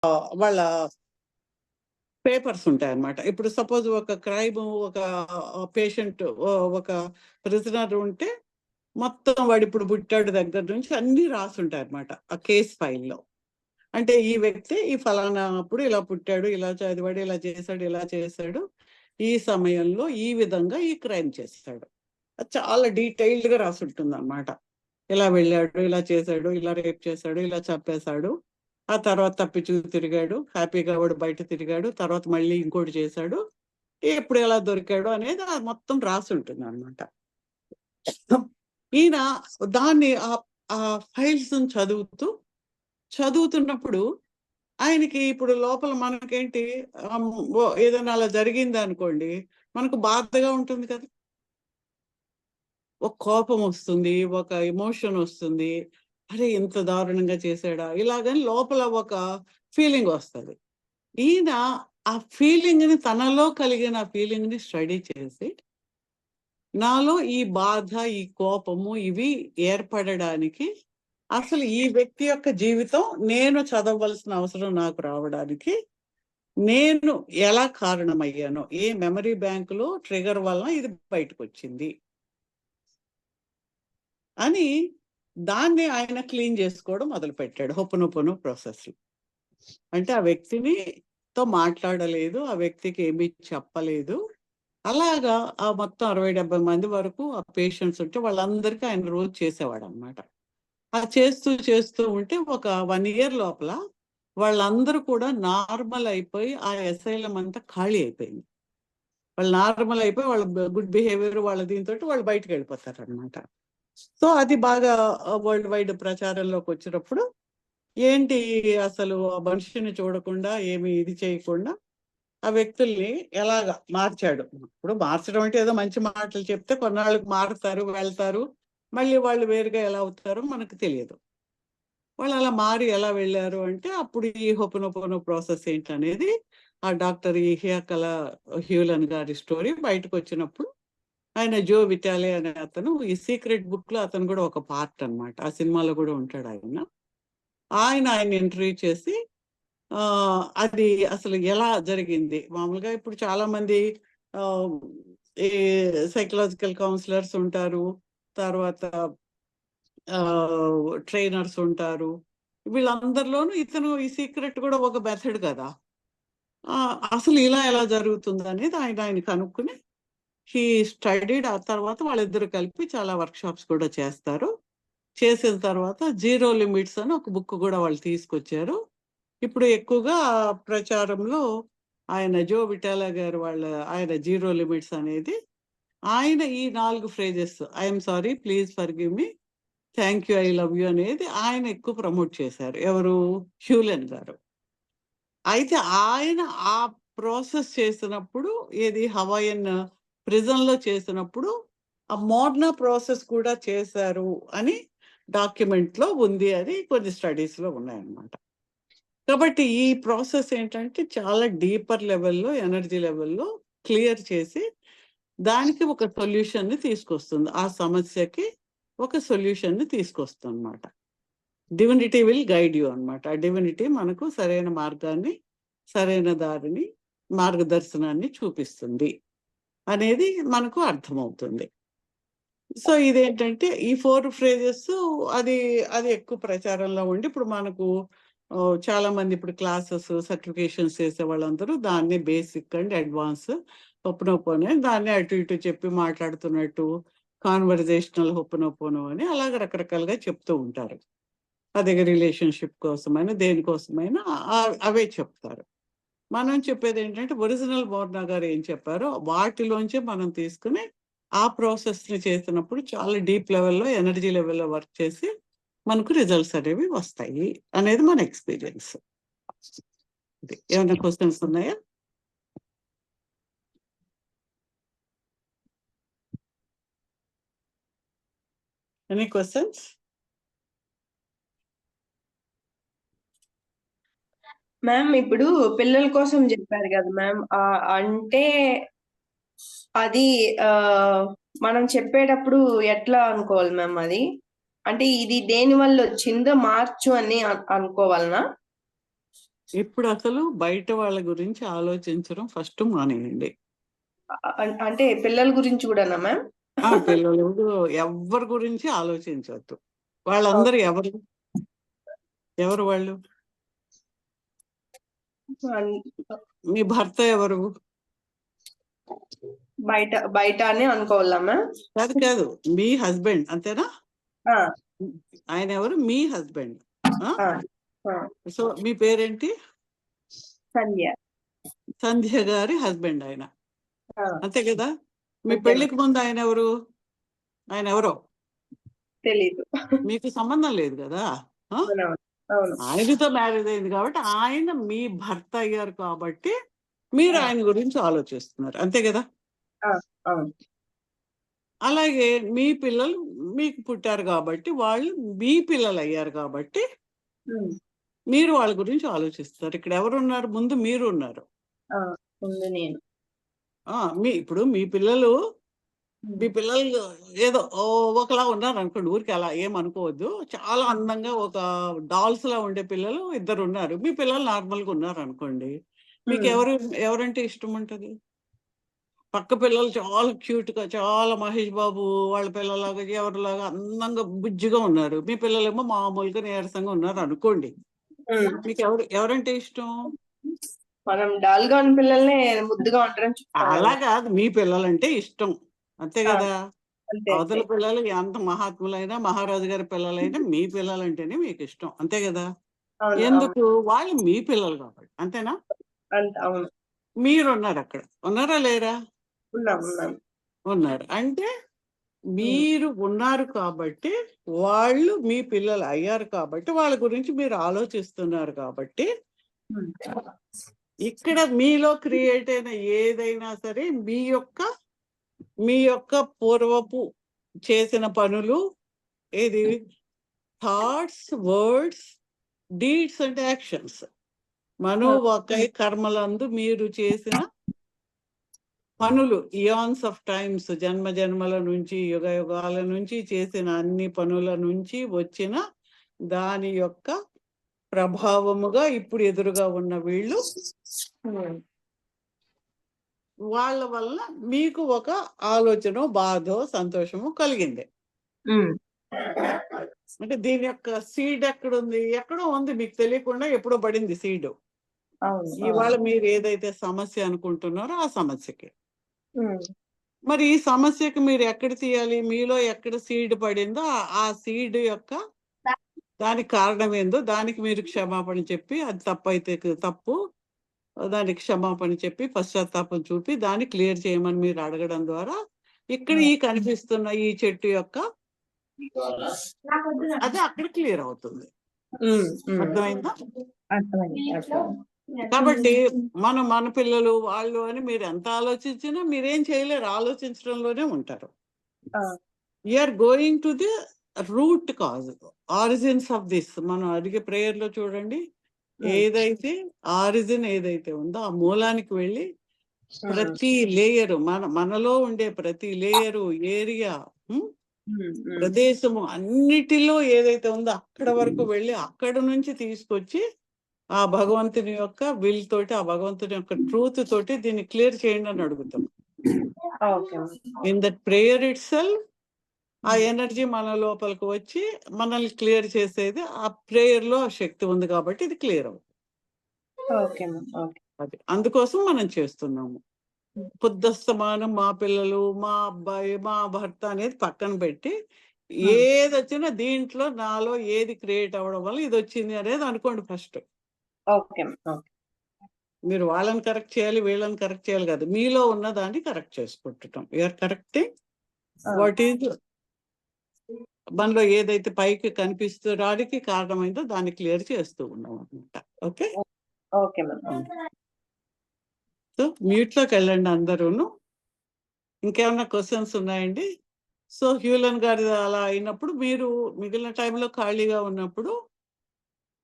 వాళ్ళ పేపర్స్ ఉంటాయన్నమాట. ఇప్పుడు సపోజ్ ఒక క్రైమ్, ఒక పేషెంట్, ఒక ప్రిజనర్ ఉంటే మొత్తం వాడిప్పుడు పుట్టాడు దగ్గర నుంచి అన్నీ రాసుంటాయన్నమాట ఆ కేస్ ఫైల్‌లో. అంటే ఈ వ్యక్తి ఈ ఫలానా అప్పుడు ఇలా పుట్టాడు, ఇలా చదివాడు, ఇలా చేశాడు, ఇలా చేశాడు. ఈ సమయంలో ఈ విధంగా ఈ క్రైమ్ చేశాడు. అది చాలా డీటెయిల్డ్‌గా రాసుంటుందన్నమాట. ఇలా వెళ్ళాడు, ఇలా చేశాడు, ఇలా రేప్ చేశాడు, ఇలా చంపేశాడు. ఆ తర్వాత తప్పించు తిరిగాడు. హ్యాపీగా వాడు బయట తిరిగాడు. తర్వాత మళ్ళీ ఇంకోటి చేశాడు. ఎప్పుడు ఎలా దొరికాడు అనేది మొత్తం రాసుంటుందన్నమాట. ఈయన దాన్ని ఆ ఫైల్స్‌ని చదువుతున్నప్పుడు ఆయనకి ఇప్పుడు లోపల మనకేంటి ఏదైనా అలా జరిగిందనుకోండి, మనకు బాధగా ఉంటుంది కదా! ఒక కోపం వస్తుంది, ఒక ఎమోషన్ వస్తుంది. అరే! ఇంత దారుణంగా చేశాడా? ఇలాగని లోపల ఒక ఫీలింగ్ వస్తది. ఈయన ఆ ఫీలింగ్‌ని తనలో కలిగిన ఫీలింగ్‌ని స్టడీ చేసి, నాలో ఈ బాధ, ఈ కోపము ఇవి ఏర్పడడానికి అసలు ఈ వ్యక్తి యొక్క జీవితం నేను చదవవలసిన అవసరం నాకు రావడానికి నేను ఎలా కారణమయ్యానో, ఏ మెమరీ బ్యాంక్‌లో ట్రిగ్గర్ వలన ఇది బయటకొచ్చింది అని దాన్ని ఆయన క్లీన్ చేసుకోవడం మొదలుపెట్టాడు హోపోనోపోనో ప్రాసెస్‌లో. అంటే ఆ వ్యక్తితో మాట్లాడలేదు, ఆ వ్యక్తికి ఏమీ చెప్పలేదు. అలాగా ఆ మొత్తం 60, 70 మంది వరకు ఆ పేషెంట్స్ ఉంటే వాళ్ళందరికీ ఆయన రోజు చేసేవాడనమాట. చేస్తూ ఉంటే ఒక 1 ఇయర్ లోపల వాళ్ళందరూ కూడా నార్మల్ అయిపోయి ఆ అసైలం అంతా ఖాళీ అయిపోయింది. వాళ్ళు నార్మల్ అయిపోయి వాళ్ళ గుడ్ బిహేవియర్ వాళ్ళ దీనితోటి వాళ్ళు బయటికెళ్ళిపోతారనమాట. సో, అది బాగా వరల్డ్ వైడ్ ప్రచారంలోకొచ్చినప్పుడు ఏంటి అసలు ఆ మనిషిని చూడకుండా ఏమి ఇది చేయకుండా ఆ వ్యక్తుల్ని ఎలాగా మార్చాడు. ఇప్పుడు మార్చడం అంటే ఏదో మంచి మాటలు చెప్తే కొన్నాళ్ళకి మారుతారు, వెళ్తారు. మళ్ళీ వాళ్ళు వేరుగా ఎలా అవుతారో మనకు తెలియదు. వాళ్ళు అలా మారి ఎలా వెళ్లారు అంటే అప్పుడు ఈ హోపోనోపోనో ప్రాసెస్ ఏంటనేది ఆ డాక్టర్ ఇహియాకల హ్యూలన్ గారి స్టోరీ బయటకొచ్చినప్పుడు ఆయన జో విటాలే అనే అతను ఈ సీక్రెట్ బుక్‌లో అతను కూడా ఒక పార్ట్ అన్నమాట. ఆ సినిమాలో కూడా ఉంటాడు ఆయన. ఆయన ఇంటర్వ్యూ చేసి అది అసలు ఎలా జరిగింది? మామూలుగా ఇప్పుడు చాలామంది ఆహ్, ఈ సైకలాజికల్ కౌన్సిలర్స్ ఉంటారు. తర్వాత ట్రైనర్స్ ఉంటారు. వీళ్ళందరిలోనూ ఇతను ఈ సీక్రెట్ కూడా ఒక మెథడ్ కదా! అసలు ఇలా ఎలా జరుగుతుందనేది ఆయన కనుక్కొని హీ స్టడీడ్. ఆ తర్వాత వాళ్ళిద్దరూ కలిపి చాలా వర్క్‌షాప్స్ కూడా చేస్తారు. చేసిన తర్వాత 'జీరో లిమిట్స్' అని ఒక బుక్ గూడా వాళ్ళు తీసుకొచ్చారు. ఇప్పుడు ఎక్కువగా ప్రచారంలో ఆయన జో విటాలా గారు ఆయన 'జీరో లిమిట్స్' అనేది ఆయన ఈ 4 phrases I am sorry, please forgive me, thank you, I love you అనేది ఆయన ఎక్కువ ప్రమోట్ చేశారు. ఎవరు? హ్యూలెన్ గారు. అయితే ఆయన ఆ ప్రాసెస్ చేసినప్పుడు ఏది హవాయిన్ ప్రిజన్‌లో చేసినప్పుడు ఆ మోడర్నా ప్రాసెస్ కూడా చేశారు అని డాక్యుమెంట్‌లో ఉంది అని కొన్ని స్టడీస్‌లో ఉన్నాయన్నమాట. కాబట్టి ఈ ప్రాసెస్ ఏంటంటే చాలా డీపర్ లెవెల్‌లో, ఎనర్జీ లెవెల్‌లో క్లియర్ చేసి దానికి ఒక సొల్యూషన్‌ని తీసుకొస్తుంది. ఆ సమస్యకి ఒక సొల్యూషన్‌ని తీసుకొస్తుందన్నమాట. డివినిటీ విల్ గైడ్ యూ అన్నమాట. ఆ డివినిటీ మనకు సరైన మార్గాన్ని, సరైన దారిని, మార్గదర్శనాన్ని చూపిస్తుంది అనేది మనకు అర్థమవుతుంది. సో, ఇదేంటంటే ఈ 4 ఫ్రేజెస్ అది, అది ఎక్కువ ప్రచారంలో ఉండి ఇప్పుడు మనకు చాలామంది ఇప్పుడు క్లాసెస్, సర్టిఫికేషన్స్ చేసే వాళ్ళందరూ దాన్నే బేసిక్ అండ్ అడ్వాన్స్ హొపోనోపోనో దాన్నే అటు ఇటు చెప్పి మాట్లాడుతున్నట్టు కాన్వర్జేషనల్ హొపోనోపోనో అని అలాగ రకరకాలుగా చెప్తూ ఉంటారు. అదే రిలేషన్‌షిప్ కోసమైనా, దేనికోసమైనా అవే చెప్తారు. మనం చెప్పేదేంటంటే ఒరిజినల్ మోర్నా గారు ఏం చెప్పారో వాటిలోంచే మనం తీసుకొని ఆ ప్రాసెస్‌ని చేసినప్పుడు చాలా డీప్ లెవెల్‌లో, ఎనర్జీ లెవెల్‌లో వర్క్ చేసి మనకు రిజల్ట్స్ అనేవి వస్తాయి అనేది మన ఎక్స్‌పీరియన్స్. ఇది. ఏమైనా క్వెషన్స్ ఉన్నాయా? Any questions? మ్యామ్ ఇప్పుడు పిల్లల కోసం చెప్పారు కదా మ్యామ్. అంటే అది మనం చెప్పేటప్పుడు ఎట్లా అనుకోవాలి మ్యామ్ అది? అంటే ఇది దేని వల్ల వచ్చిందో మార్చు అని అనుకోవాలనా? ఇప్పుడు అసలు బయట వాళ్ళ గురించి ఆలోచించడం ఫస్ట్ మానేయండి. అంటే పిల్లల గురించి కూడానా మ్యామ్? పిల్లలు ఎవ్వరి గురించి ఆలోచించవద్దు. వాళ్ళందరూ ఎవరు ఎవరు వాళ్ళు? మీ భర్త ఎవరు? బయట బయట అని అనుకోవాలా మ్యామ్? కాదు కాదు, మీ హస్బెండ్ అంతేనా? ఆ, ఆయన ఎవరు? మీ హస్బెండ్. ఆ, ఆ. సో మీ పేరేంటి? సంధ్య. సంధ్య గారి హస్బెండ్ ఆయన, ఆ, అంతే కదా? మీ అంతే పెళ్లికి ముందు ఆయన ఎవరు? ఆయన ఎవరో తెలీదు. మీకు సంబంధం లేదు కదా. అవునవును. అవును. ఆయనతో మ్యారేజ్ అయింది కాబట్టి ఆయన మీ భర్త అయ్యారు కాబట్టి మీరు ఆ, ఆయన గురించి ఆలోచిస్తున్నారు, అంతే కదా? ఆ, అవును. అలాగే మీ పిల్లలు మీకు పుట్టారు కాబట్టి వాళ్ళు మీ పిల్లలు అయ్యారు కాబట్టి ఉమ్, మీరు వాళ్ళ గురించి ఆలోచిస్తారు. ఇక్కడ ఎవరున్నారు? ముందు మీరు ఉన్నారు. ఆ, ఉంది నేను. ఇప్పుడు మీ పిల్లలు ఉమ్, మీ పిల్లలు ఏదో ఒకలా ఉన్నారు అనుకోండి, ఊరికి అలా ఏమనుకోవద్దు. చాలా అందంగా ఒక డాల్స్ లా ఉండే పిల్లలు ఇద్దరు ఉన్నారు. మీ పిల్లలు నార్మల్గా ఉన్నారు అనుకోండి, మీకు ఉమ్, ఎవరంటే ఇష్టం ఉంటుంది? పక్క పిల్లలు చాలా క్యూట్ గా, చాలా మహేష్ బాబు వాళ్ళ పిల్లలాగా ఎవరిలాగా అందంగా బుజ్జిగా ఉన్నారు. మీ పిల్లలేమో మామూలుగా నీరసంగా ఉన్నారు అనుకోండి, ఉమ్. మీకు ఎవరంటే ఇష్టం? మనం డాల్ గా ఉన్న పిల్లల్ని ముద్దుగా ఉంటారని చూస్తాం అలా కదా. కాదు, మీ పిల్లలంటే ఇష్టం, అంతే ఆ, కదా? అంతే అంతే. అవతల పిల్లలు ఎంత మహాత్ములైనా మహారాజు గారి పిల్లలైనా మీ పిల్లలంటేనే మీకు ఇష్టం, అంతే కదా? అవును. అవును. ఎందుకు? వాళ్ళు మీ పిల్లలు కాబట్టి, అంతేనా? అవును. మీరున్నారు అక్కడ, ఉన్నారా లేరా? ఉన్నాం ఉన్నాం. ఉన్నారు అంటే ఉమ్, మీరు ఉన్నారు కాబట్టి వాళ్ళు మీ పిల్లలు అయ్యారు కాబట్టి వాళ్ళ గురించి మీరు ఆలోచిస్తున్నారు కాబట్టి ఉమ్. ఇక్కడ మీలో క్రియేట్ అయిన ఏదైనా సరే మీ యొక్క పూర్వపు చేసిన పనులు, ఏది thoughts, words, deeds and actions, మనోవాకాయ కర్మలందు మీరు చేసిన పనులు, ఇయాన్స్ ఆఫ్ టైమ్స్, జన్మ జన్మల నుంచి యుగ యుగాల నుంచి చేసిన అన్ని పనుల నుంచి వచ్చిన దాని యొక్క ప్రభావముగా ఇప్పుడు ఎదురుగా ఉన్న వీళ్ళు, ఉమ్, వాళ్ళ వల్ల మీకు ఒక ఆలోచన, బాధో, సంతోషము కలిగింది. ఉమ్. అంటే దీని యొక్క సీడ్ ఎక్కడుంది? ఎక్కడో ఉంది, మీకు తెలియకుండా ఎప్పుడో పడింది సీడ్. అవును. ఇవాళ మీరు ఏదైతే సమస్య అనుకుంటున్నారో ఆ సమస్యకి, ఉమ్, మరి ఈ సమస్యకి మీరు ఎక్కడ తీయాలి? మీలో ఎక్కడ సీడ్ పడిందో ఆ సీడ్ యొక్క దానికి కారణం ఏందో దానికి మీరు క్షమాపణ చెప్పి, అది తప్పు అయితే తప్పు, దానికి క్షమాపణ చెప్పి పశ్చాత్తాపం చూపి దాన్ని క్లియర్ చేయమని మీరు అడగడం ద్వారా ఇక్కడ ఈ కనిపిస్తున్న ఈ చెట్టు యొక్క అది అక్కడ క్లియర్ అవుతుంది. ఉమ్, ఉమ్. అర్థమైందా? అర్థమైంది. అర్థమైంది. కాబట్టి మన పిల్లలు వాళ్ళు అని మీరు ఎంత ఆలోచించినా మీరేం చేయలేరు, ఆలోచించడంలోనే ఉంటారు. ఆ, you're going to the root cause, origins of this. మనం అడిగే ప్రేయర్ లో చూడండి, ఏదైతే ఆరిజిన్ ఏదైతే ఉందో ఆ మూలానికి వెళ్ళి ప్రతి లేయరు, మనలో ఉండే ప్రతి లేయరు, ఏరియా, ప్రదేశము అన్నిటిలో ఏదైతే ఉందో అక్కడ వరకు వెళ్ళి అక్కడ నుంచి తీసుకొచ్చి ఆ భగవంతుని యొక్క విల్ తోటి, ఆ భగవంతుని యొక్క ట్రూత్ తోటి దీన్ని క్లియర్ చేయండి అని అడుగుతాం. Okay. In that prayer it self ఆ ఎనర్జీ మన లోపలికి వచ్చి మనల్ని క్లియర్ చేసేది ఆ ప్రేయర్ లో ఆ శక్తి ఉంది కాబట్టి ఇది క్లియర్ అవుతుంది. ఓకే. ఓకే. అది అందుకోసం మనం చేస్తున్నాము. పొద్దుస్తమానం మా పిల్లలు, మా అబ్బాయి, మా భర్త అనేది పక్కన పెట్టి ఏది వచ్చినా దీంట్లో నాలో ఏది క్రియేట్ అవ్వడం వల్ల ఇది వచ్చింది అనేది అనుకోండి ఫస్ట్. ఓకే. ఓకే. మీరు వాళ్ళని కరెక్ట్ చేయాలి, వీళ్ళని కరెక్ట్ చేయాలి కాదు, మీలో ఉన్న దాన్ని కరెక్ట్ చేసుకుంటాం. యూఆర్ కరెక్టింగ్ వాట్ ఈజ్ మనలో ఏదైతే పైకి కనిపిస్తూ రాడికి కారణమైందో దాన్ని క్లియర్ చేస్తూ ఉన్నాం అనమాట. Okay. Okay ma'am. So mute లోకి వెళ్ళండి అందరూను. ఇంకేమన్నా క్వశ్చన్స్ ఉన్నాయండి? సో హ్యూలన్ గారి అలా అయినప్పుడు మీరు మిగిలిన టైంలో ఖాళీగా ఉన్నప్పుడు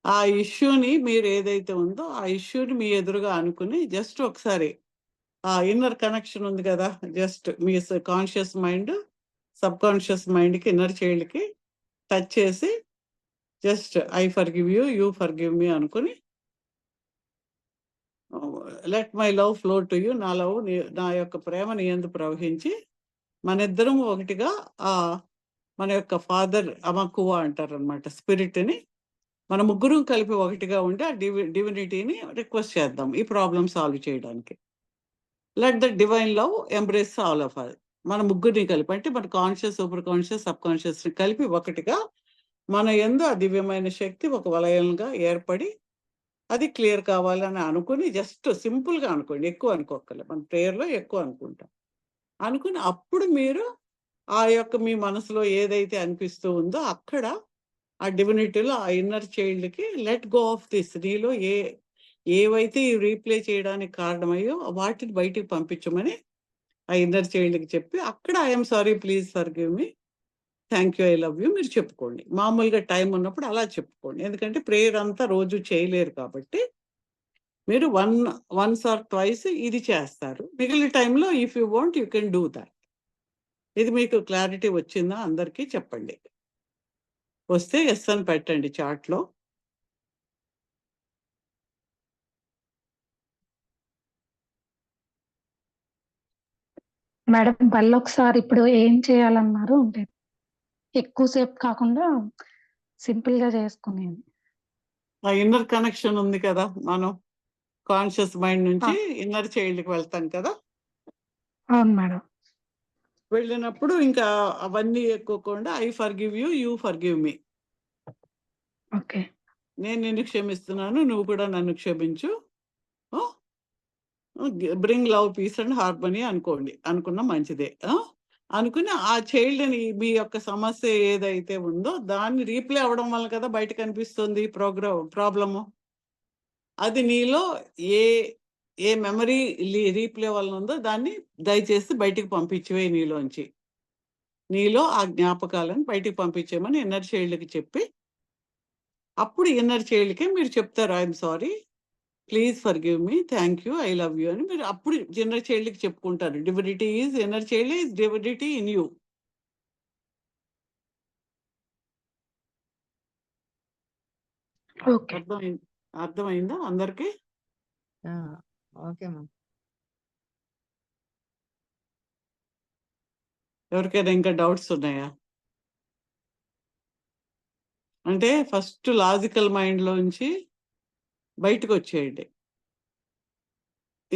ఆ ఇష్యూని, మీరు ఏదైతే ఉందో ఆ ఇష్యూని మీ ఎదురుగా అనుకుని జస్ట్ ఒకసారి ఆ ఇన్నర్ కనెక్షన్ ఉంది కదా, జస్ట్ మీ కాన్షియస్ మైండ్ సబ్ కాన్షియస్ మైండ్కి, ఇన్నర్ చైల్డ్కి టచ్ చేసి just I forgive you, you forgive me అనుకుని let my love flow to you, నా యొక్క ప్రేమ నీ యందు ప్రవహించి మనిద్దరం ఒకటిగా మన యొక్క ఫాదర్ అమకువ అంటారు అనమాట, స్పిరిట్ని మన ముగ్గురు కలిపి ఒకటిగా ఉండి ఆ డివినిటీని రిక్వెస్ట్ చేద్దాం ఈ ప్రాబ్లమ్ సాల్వ్ చేయడానికి. Let the divine love embrace all of us. మన ముగ్గురిని కలిపి అంటే మన కాన్షియస్, సూపర్ కాన్షియస్, సబ్ కాన్షియస్ని కలిపి ఒకటిగా మన యందు ఆ దివ్యమైన శక్తి ఒక వలయంగా ఏర్పడి అది క్లియర్ కావాలని అనుకుని జస్ట్ సింపుల్గా అనుకోండి, ఎక్కువ అనుకోక్కర్లేదు. మన ప్రేయర్లో ఎక్కువ అనుకుంటాం. అనుకుని అప్పుడు మీరు ఆ యొక్క మీ మనసులో ఏదైతే అనిపిస్తూ ఉందో అక్కడ ఆ డివినిటీలో ఆ ఇన్నర్ చైల్డ్కి లెట్ గో ఆఫ్ దిస్, నీలో ఏవైతే ఈ రీప్లే చేయడానికి కారణమయ్యో వాటిని బయటికి పంపించమని ఆ ఇన్నర్ చైల్డ్కి చెప్పి అక్కడ I'm sorry, please forgive me, thank you, I love you మీరు చెప్పుకోండి. మామూలుగా టైం ఉన్నప్పుడు అలా చెప్పుకోండి. ఎందుకంటే ప్రేయర్ అంతా రోజు చేయలేరు కాబట్టి మీరు వన్స్ ఆర్ ట్వైస్ ఇది చేస్తారు. మిగిలిన టైంలో if you want you can do that. ఇది మీకు క్లారిటీ వచ్చిందా? అందరికీ చెప్పండి. వస్తే ఎస్ అని పెట్టండి చాట్లో. మేడం మళ్ళీ ఒకసారి ఇప్పుడు ఏం చేయాలన్నారు అంటే ఎక్కువసేపు కాకుండా సింపుల్ గా చేసుకునేది. ఆ ఇన్నర్ కనెక్షన్ ఉంది కదా, మనం కాన్షియస్ మైండ్ నుంచి ఇన్నర్ చైల్డ్కి వెళ్తాం కదా. అవును మేడం. వెళ్ళినప్పుడు ఇంకా అవన్నీ ఎక్కువకుండా I forgive you, you forgive me. Okay. నేను నిన్ను క్షమిస్తున్నాను, నువ్వు కూడా నన్ను క్షమించు, bring love, peace and harmony అనుకోండి. అనుకున్నా మంచిదే. అనుకుని ఆ చైల్డ్ని మీ యొక్క సమస్య ఏదైతే ఉందో దాన్ని రీప్లే అవ్వడం వల్ల కదా బయట కనిపిస్తుంది ప్రాబ్లము. అది నీలో ఏ మెమరీ రీప్లే వల్ల ఉందో దాన్ని దయచేసి బయటికి పంపించేవే నీలోంచి. నీలో ఆ జ్ఞాపకాలను బయటికి పంపించేమని ఇన్నర్ చైల్డ్కి చెప్పి అప్పుడు ఇన్నర్ చైల్డ్కి మీరు చెప్తారు I'm sorry, please forgive me, thank you, I love you అని మీరు అప్పుడు ఇన్నర్ చైల్డ్కి చెప్పుకుంటారు. Divinity is inner child is divinity in you. Okay. అర్థమైందా అందరికి? Okay ma'am. ఎవరికైనా ఇంకా డౌట్స్ ఉన్నాయా? అంటే ఫస్ట్ లాజికల్ మైండ్లోంచి బయటకు వచ్చేయండి.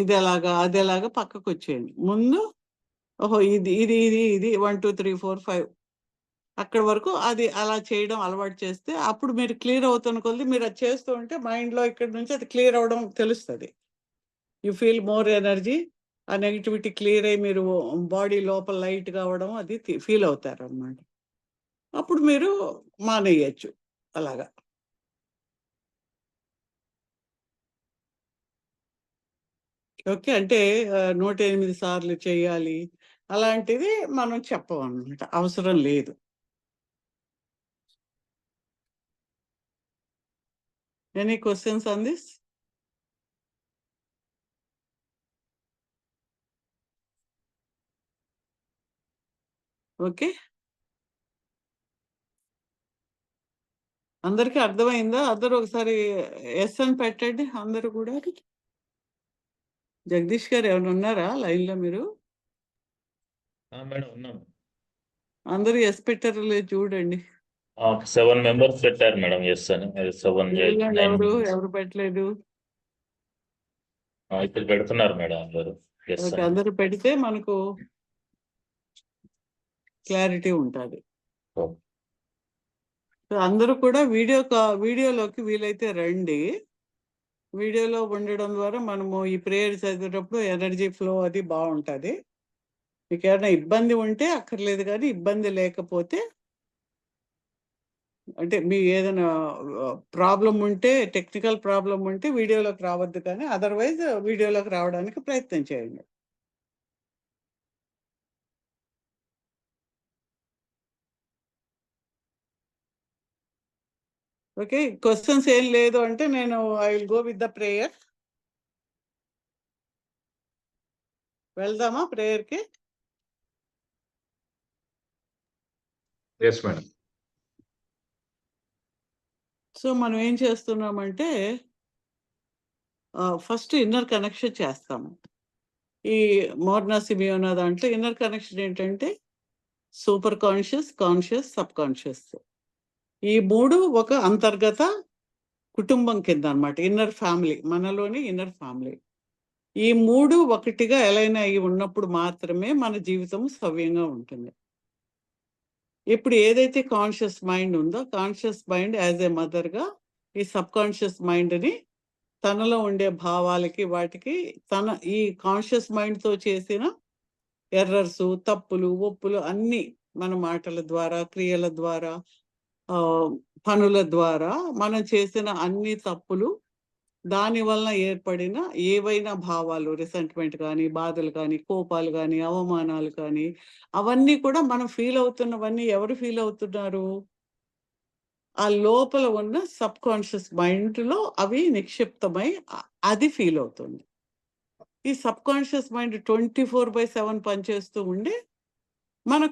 ఇది ఎలాగా అది ఎలాగా పక్కకు వచ్చేయండి. ముందు ఓహో ఇది ఇది ఇది ఇది 1 2 3 4 5 అక్కడ వరకు అది అలా చేయడం అలవాటు చేస్తే అప్పుడు మీరు క్లియర్ అవుతున్న కొద్ది మీరు అది చేస్తూ ఉంటే మైండ్లో ఇక్కడ నుంచి అది క్లియర్ అవ్వడం తెలుస్తుంది. యూ ఫీల్ మోర్ ఎనర్జీ, ఆ నెగిటివిటీ క్లియర్ అయ్యి మీరు బాడీ లోపల లైట్ కావడం అది ఫీల్ అవుతారు అన్నమాట. అప్పుడు మీరు మానేయచ్చు అలాగా. ఓకే. అంటే 108 సార్లు చేయాలి అలాంటిది మనం చెప్పం అన్నమాట, అవసరం లేదు. Any questions on this? Okay, అందరికీ అర్థమైందా? అందరూ ఒకసారి ఎస్ అని పెట్టండి అందరూ కూడా. జగదీష్ గారు ఏమైనా ఉన్నారా లైన్లో? మీరు మేడం ఉన్నాం. అందరూ ఎస్ పెట్టారో లేదు చూడండి. 7 మెంబర్స్ పెట్టారు మేడం ఎస్ అని. 7 ఎవరు పెట్టలేదు? ఇప్పుడు పెడుతున్నారు మేడం అందరూ ఎస్ ఓకే, అని. అందరూ పెడితే మనకు క్లారిటీ ఉంటుంది. అందరూ కూడా వీడియోలోకి వీలైతే రండి. వీడియోలో ఉండడం ద్వారా మనము ఈ ప్రేయర్ చదివేటప్పుడు ఎనర్జీ ఫ్లో అది బాగుంటుంది. మీకు ఏమైనా ఇబ్బంది ఉంటే అక్కర్లేదు, కానీ ఇబ్బంది లేకపోతే అంటే మీ ఏదైనా ప్రాబ్లం ఉంటే, టెక్నికల్ ప్రాబ్లం ఉంటే వీడియోలోకి రావద్దు, కానీ అదర్వైజ్ వీడియోలోకి రావడానికి ప్రయత్నం చేయండి. ఓకే, క్వశ్చన్స్ ఏం లేదు అంటే నేను I will go with the prayer. వెళ్దామా ప్రేయర్కి? Yes madam. సో మనం ఏం చేస్తున్నామంటే ఫస్ట్ ఇన్నర్ కనెక్షన్ చేస్తాము. ఈ మోర్నా సిమియోనా దాంట్లో ఇన్నర్ కనెక్షన్ ఏంటంటే super conscious, conscious, sub conscious. ఈ 3 ఒక అంతర్గత కుటుంబం కింద అన్నమాట. ఇన్నర్ ఫ్యామిలీ, మనలోని ఇన్నర్ ఫ్యామిలీ. ఈ 3 ఒకటిగా అలైన్ అయ్యి ఉన్నప్పుడు మాత్రమే మన జీవితం సవ్యంగా ఉంటుంది. ఇప్పుడు ఏదైతే కాన్షియస్ మైండ్ ఉందో, కాన్షియస్ మైండ్ యాజ్ ఏ మదర్గా ఈ సబ్ కాన్షియస్ మైండ్ని తనలో ఉండే భావాలకి వాటికి ఈ కాన్షియస్ మైండ్తో చేసిన ఎర్రర్స్, తప్పులు, ఒప్పులు అన్నీ మన మాటల ద్వారా, క్రియల ద్వారా, పనుల ద్వారా మనం చేసిన అన్ని తప్పులు, దాని వలన ఏర్పడిన ఏవైనా భావాలు, రిసెంట్మెంట్ కానీ, బాధలు కానీ, కోపాలు కానీ, అవమానాలు కానీ, అవన్నీ కూడా మనం ఫీల్ అవుతున్నవన్నీ ఎవరు ఫీల్ అవుతున్నారు? ఆ లోపల ఉన్న సబ్ కాన్షియస్ మైండ్లో అవి నిక్షిప్తమై అది ఫీల్ అవుతుంది. ఈ సబ్ కాన్షియస్ మైండ్ 24/7 పనిచేస్తూ ఉండి మనం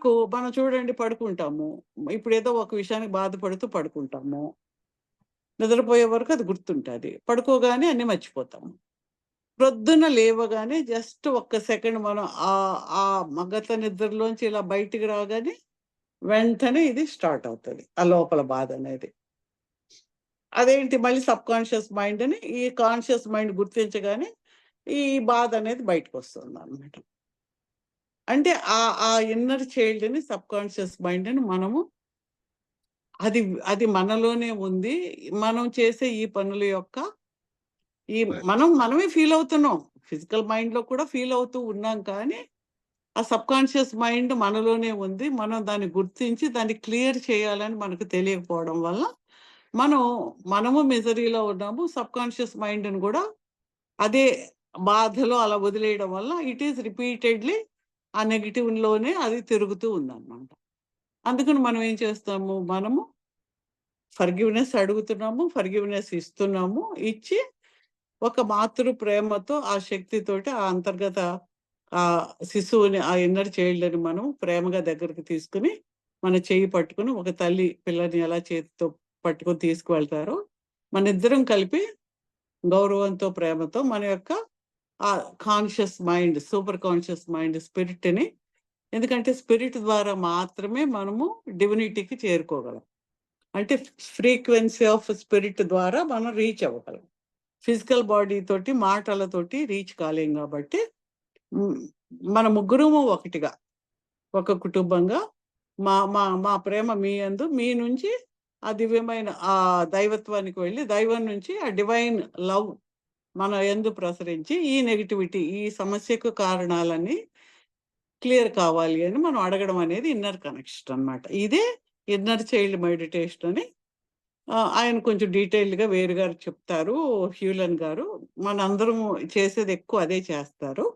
చూడండి, పడుకుంటాము. ఇప్పుడు ఏదో ఒక విషయానికి బాధపడుతూ పడుకుంటాము. నిద్రపోయే వరకు అది గుర్తుంటుంది. పడుకోగానే అన్ని మర్చిపోతాము. ప్రొద్దున లేవగానే జస్ట్ ఒక్క సెకండ్ మనం ఆ మగత నిద్రలోంచి ఇలా బయటికి రాగానే వెంటనే ఇది స్టార్ట్ అవుతుంది, ఆ లోపల బాధ అనేది. అదేంటి, మళ్ళీ సబ్ కాన్షియస్ మైండ్ అని ఈ కాన్షియస్ మైండ్ గుర్తించగానే ఈ బాధ అనేది బయటకు వస్తుంది అన్నమాట. అంటే ఆ ఇన్నర్ చైల్డ్ని, సబ్ కాన్షియస్ మైండ్ని మనము అది మనలోనే ఉంది. మనం చేసే ఈ పనుల యొక్క మనమే ఫీల్ అవుతున్నాం. ఫిజికల్ మైండ్లో కూడా ఫీల్ అవుతూ ఉన్నాం, కానీ ఆ సబ్ కాన్షియస్ మైండ్ మనలోనే ఉంది. మనం దాన్ని గుర్తించి దాన్ని క్లియర్ చేయాలని మనకు తెలియకపోవడం వల్ల మనము మిజరీలో ఉన్నాము. సబ్ కాన్షియస్ మైండ్ని కూడా అదే బాధలో అలా వదిలేయడం వల్ల ఇట్ ఈస్ రిపీటెడ్లీ ఆ నెగిటివ్లోనే అది తిరుగుతూ ఉందన్నమాట. అందుకని మనం ఏం చేస్తాము, మనము ఫర్గివ్నెస్ అడుగుతున్నాము, ఫర్గివ్నెస్ ఇస్తున్నాము. ఇచ్చి ఒక మాతృ ప్రేమతో, ఆ శక్తితోటి, ఆ అంతర్గత ఆ శిశువుని, ఆ ఇన్నర్ చైల్డ్ని మనం ప్రేమగా దగ్గరికి తీసుకుని, మన చెయ్యి పట్టుకుని, ఒక తల్లి పిల్లని ఎలా చేతితో పట్టుకొని తీసుకువెళ్తారో మన ఇద్దరం కలిపి గౌరవంతో, ప్రేమతో మన యొక్క ఆ conscious mind, super conscious mind, స్పిరిట్ని, ఎందుకంటే స్పిరిట్ ద్వారా మాత్రమే మనము డివినిటీకి చేరుకోగలం. అంటే ఫ్రీక్వెన్సీ ఆఫ్ స్పిరిట్ ద్వారా మనం రీచ్ అవ్వగలం. ఫిజికల్ బాడీ తోటి, మాటలతోటి రీచ్ కాలేం. కాబట్టి మన ముగ్గురము ఒకటిగా, ఒక కుటుంబంగా మా మా మా ప్రేమ మీ యందు, మీ నుంచి ఆ దివ్యమైన ఆ దైవత్వానికి వెళ్ళి, దైవం నుంచి ఆ డివైన్ లవ్ మన యందు ప్రసరించి ఈ నెగిటివిటీ, ఈ సమస్యకు కారణాలన్నీ క్లియర్ కావాలి అని మనం అడగడం అనేది ఇన్నర్ కనెక్షన్ అన్నమాట. ఇదే ఇన్నర్ చైల్డ్ మెడిటేషన్ అని ఆయన కొంచెం డీటెయిల్డ్గా వేరు గారు చెప్తారు, హ్యూలన్ గారు. మనందరం చేసేది ఎక్కువ అదే చేస్తారు.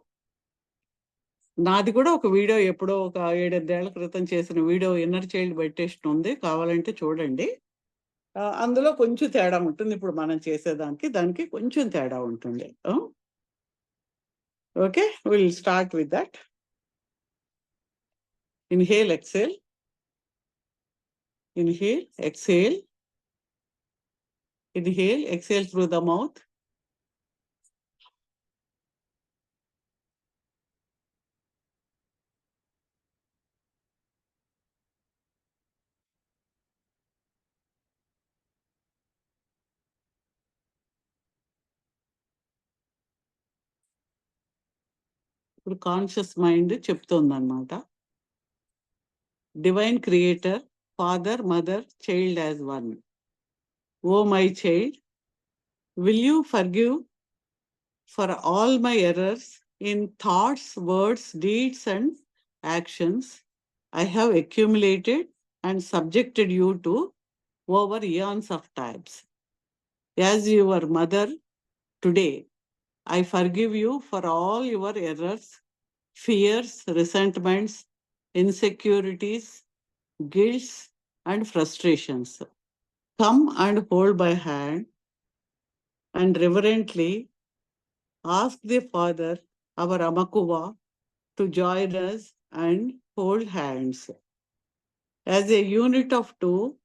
నాది కూడా ఒక వీడియో ఎప్పుడో ఒక 7-8 ఏళ్ల క్రితం చేసిన వీడియో ఇన్నర్ చైల్డ్ మెడిటేషన్ ఉంది, కావాలంటే చూడండి. అందులో కొంచెం తేడా ఉంటుంది, ఇప్పుడు మనం చేసేదానికి దానికి కొంచెం తేడా ఉంటుంది. Okay, will start with that. Inhale, exhale, inhale, exhale, inhale, exhale through the mouth. ఇప్పుడు కాన్షియస్ మైండ్ చెప్తోందన్నమాట, divine creator, father, mother, child as one. Oh my child, will you forgive for all my errors in thoughts, words, deeds and actions I have accumulated and subjected you to over eons of times. As your mother, today I forgive you for all your errors, fears, resentments, insecurities, guilts and frustrations. Come and hold my hand and reverently ask the Father, our Amakuva, to join us and hold hands. As a unit of two,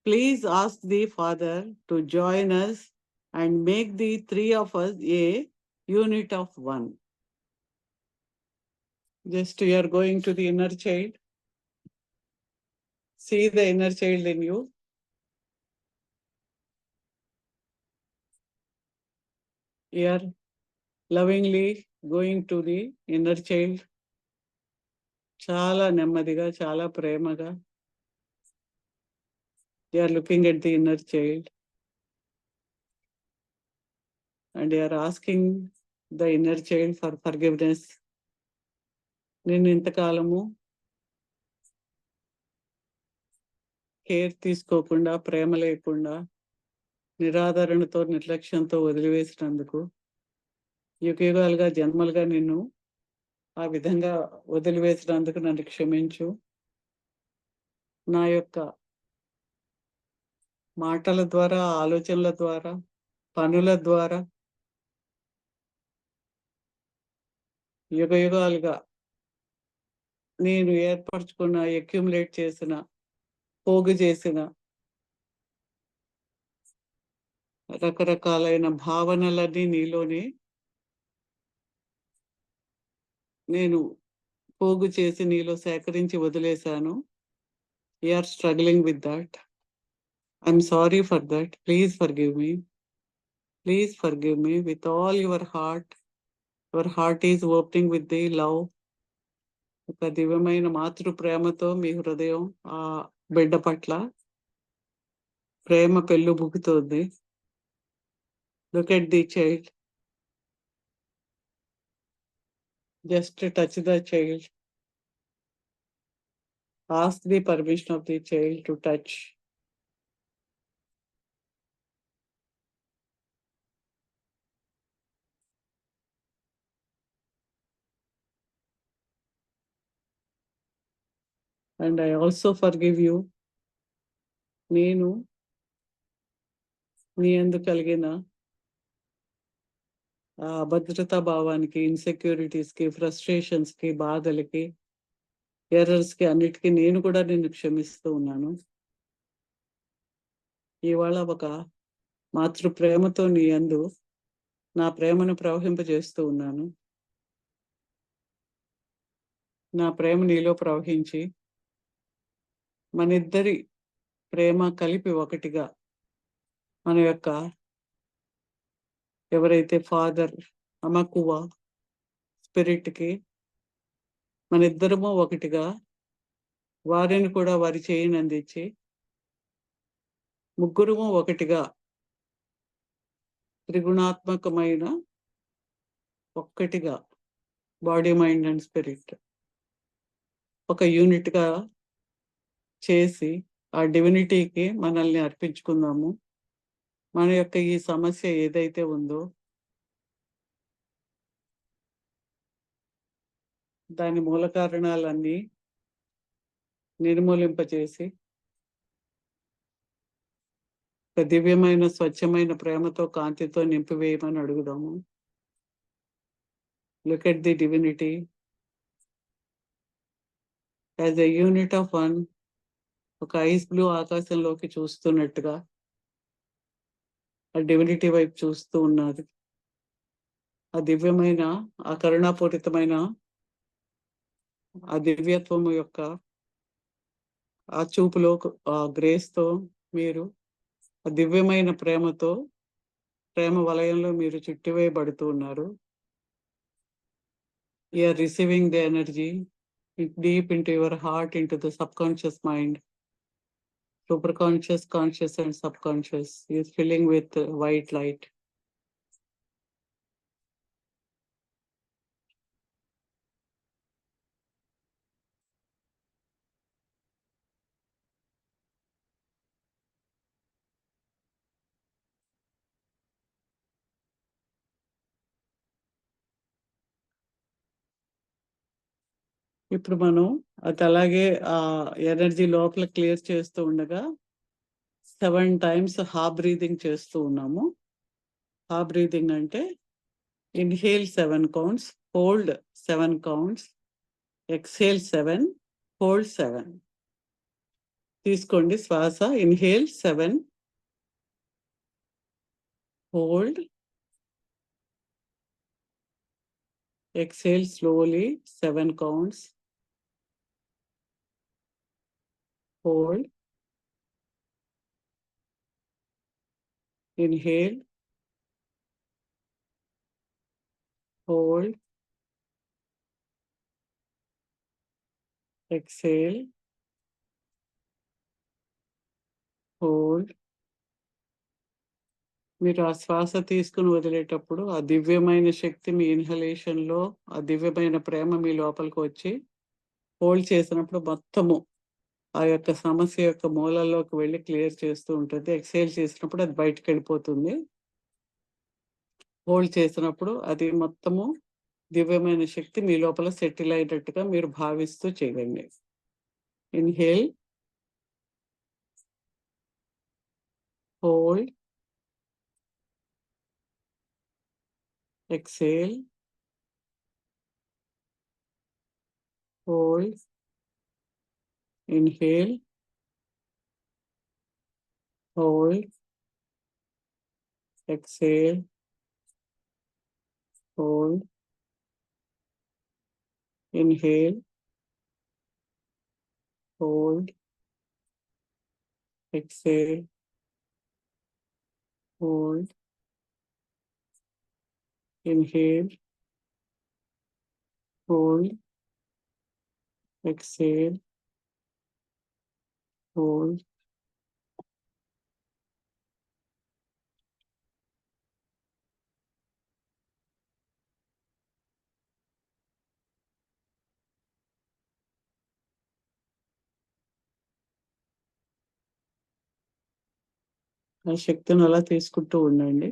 please ask the Father to join us and make the three of us a unit of one. Just you are going to the inner child. See the inner child in you. You are lovingly going to the inner child. చాలా నెమ్మదిగా, చాలా ప్రేమగా. You are looking at the inner child and you are asking the inner child for forgiveness. నేను ఇంతకాలము care తీసుకోకుండా, ప్రేమ లేకుండా, నిరాదరణతో, నిర్లక్ష్యంతో వదిలివేసినందుకు, యుగయుగాలుగా, జన్మలుగా నిన్ను ఆ విధంగా వదిలివేసినందుకు నన్ను క్షమించు. నా యొక్క మాటల ద్వారా, ఆలోచనల ద్వారా, పనుల ద్వారా యుగయుగాలుగా నేను ఏర్పరచుకున్న, అక్యుములేట్ చేసిన, పోగు చేసిన రకరకాలైన భావనలన్నీ నీలోని నేను పోగు చేసి నీలో సేకరించి వదిలేశాను. You are struggling with that. I'm sorry for that. Please forgive me. Please forgive me with all your heart. Your heart is opening with the love. ఒక దివ్యమైన మాతృ ప్రేమతో మీ హృదయం ఆ బిడ్డ పట్ల ప్రేమ పెళ్ళుబుకుతోంది. Look at the child. Just touch the child. Ask the permission of the child to touch. And I also forgive you. నేను నీ యందు కలిగిన ఆ అభద్రతా భావానికి, ఇన్సెక్యూరిటీస్కి, ఫ్రస్ట్రేషన్స్కి, బాధలకి, ఎర్రర్స్కి అన్నిటికీ నేను కూడా నిన్ను క్షమిస్తూ ఉన్నాను. ఇవాళ ఒక మాతృ ప్రేమతో నీ యందు నా ప్రేమను ప్రవహింపజేస్తూ ఉన్నాను. నా ప్రేమ నీలో ప్రవహించి మనిద్దరి ప్రేమ కలిపి ఒకటిగా మన యొక్క ఎవరైతే ఫాదర్ అమకువ స్పిరిట్కి మనిద్దరము ఒకటిగా వారిని కూడా వారి చేయిని అందించి ముగ్గురము ఒకటిగా త్రిగుణాత్మకమైన ఒక్కటిగా బాడీ, మైండ్ అండ్ స్పిరిట్ ఒక యూనిట్గా చేసి ఆ డివినిటీకి మనల్ని అర్పించుకుందాము. మన యొక్క ఈ సమస్య ఏదైతే ఉందో దాని మూల కారణాలన్నీ నిర్మూలింపచేసి ఒక దివ్యమైన, స్వచ్ఛమైన ప్రేమతో, కాంతితో నింపివేయమని అడుగుదాము. Look at the divinity as a unit of one. ఒక ఐస్ బ్లూ ఆకాశంలోకి చూస్తున్నట్టుగా ఆ డివినిటీ వైపు చూస్తూ ఉన్నది. ఆ దివ్యమైన, ఆ కరుణాపూరితమైన ఆ దివ్యత్వము యొక్క ఆ చూపులో, ఆ గ్రేస్తో మీరు ఆ దివ్యమైన ప్రేమతో, ప్రేమ వలయంలో మీరు చుట్టివేయబడుతూ ఉన్నారు. You are receiving the energy deep into your heart, into the subconscious mind. Superconscious, conscious and subconscious is filling with white light. ఇప్పుడు మనం అది అలాగే ఆ ఎనర్జీ లోపల క్లియర్ చేస్తూ ఉండగా 7 times హాఫ్ బ్రీదింగ్ చేస్తూ ఉన్నాము. హాఫ్ బ్రీదింగ్ అంటే inhale 7 counts, hold 7 counts, exhale 7, hold 7. తీసుకోండి శ్వాస. Inhale 7, hold, exhale slowly, 7 counts, hold, inhale, hold, exhale, hold. మీరు ఆ శ్వాస తీసుకుని వదిలేటప్పుడు ఆ దివ్యమైన శక్తి మీ ఇన్హలేషన్ లో, ఆ దివ్యమైన ప్రేమ మీ లోపలికి వచ్చి హోల్డ్ చేసినప్పుడు మొత్తము ఆ యొక్క సమస్య యొక్క మూలాల్లోకి వెళ్ళి క్లియర్ చేస్తూ ఉంటుంది. ఎక్సేల్ చేసినప్పుడు అది బయటకు వెళ్ళిపోతుంది. హోల్డ్ చేసినప్పుడు అది మొత్తము దివ్యమైన శక్తి మీ లోపల సెటిల్ అయినట్టుగా మీరు భావిస్తూ చేయండి. Inhale, hold, exhale, hold, inhale, hold, exhale, hold, inhale, hold, exhale, hold, inhale, hold, exhale, hold. ఆ శక్తిని అలా తీసుకుంటూ ఉండండి.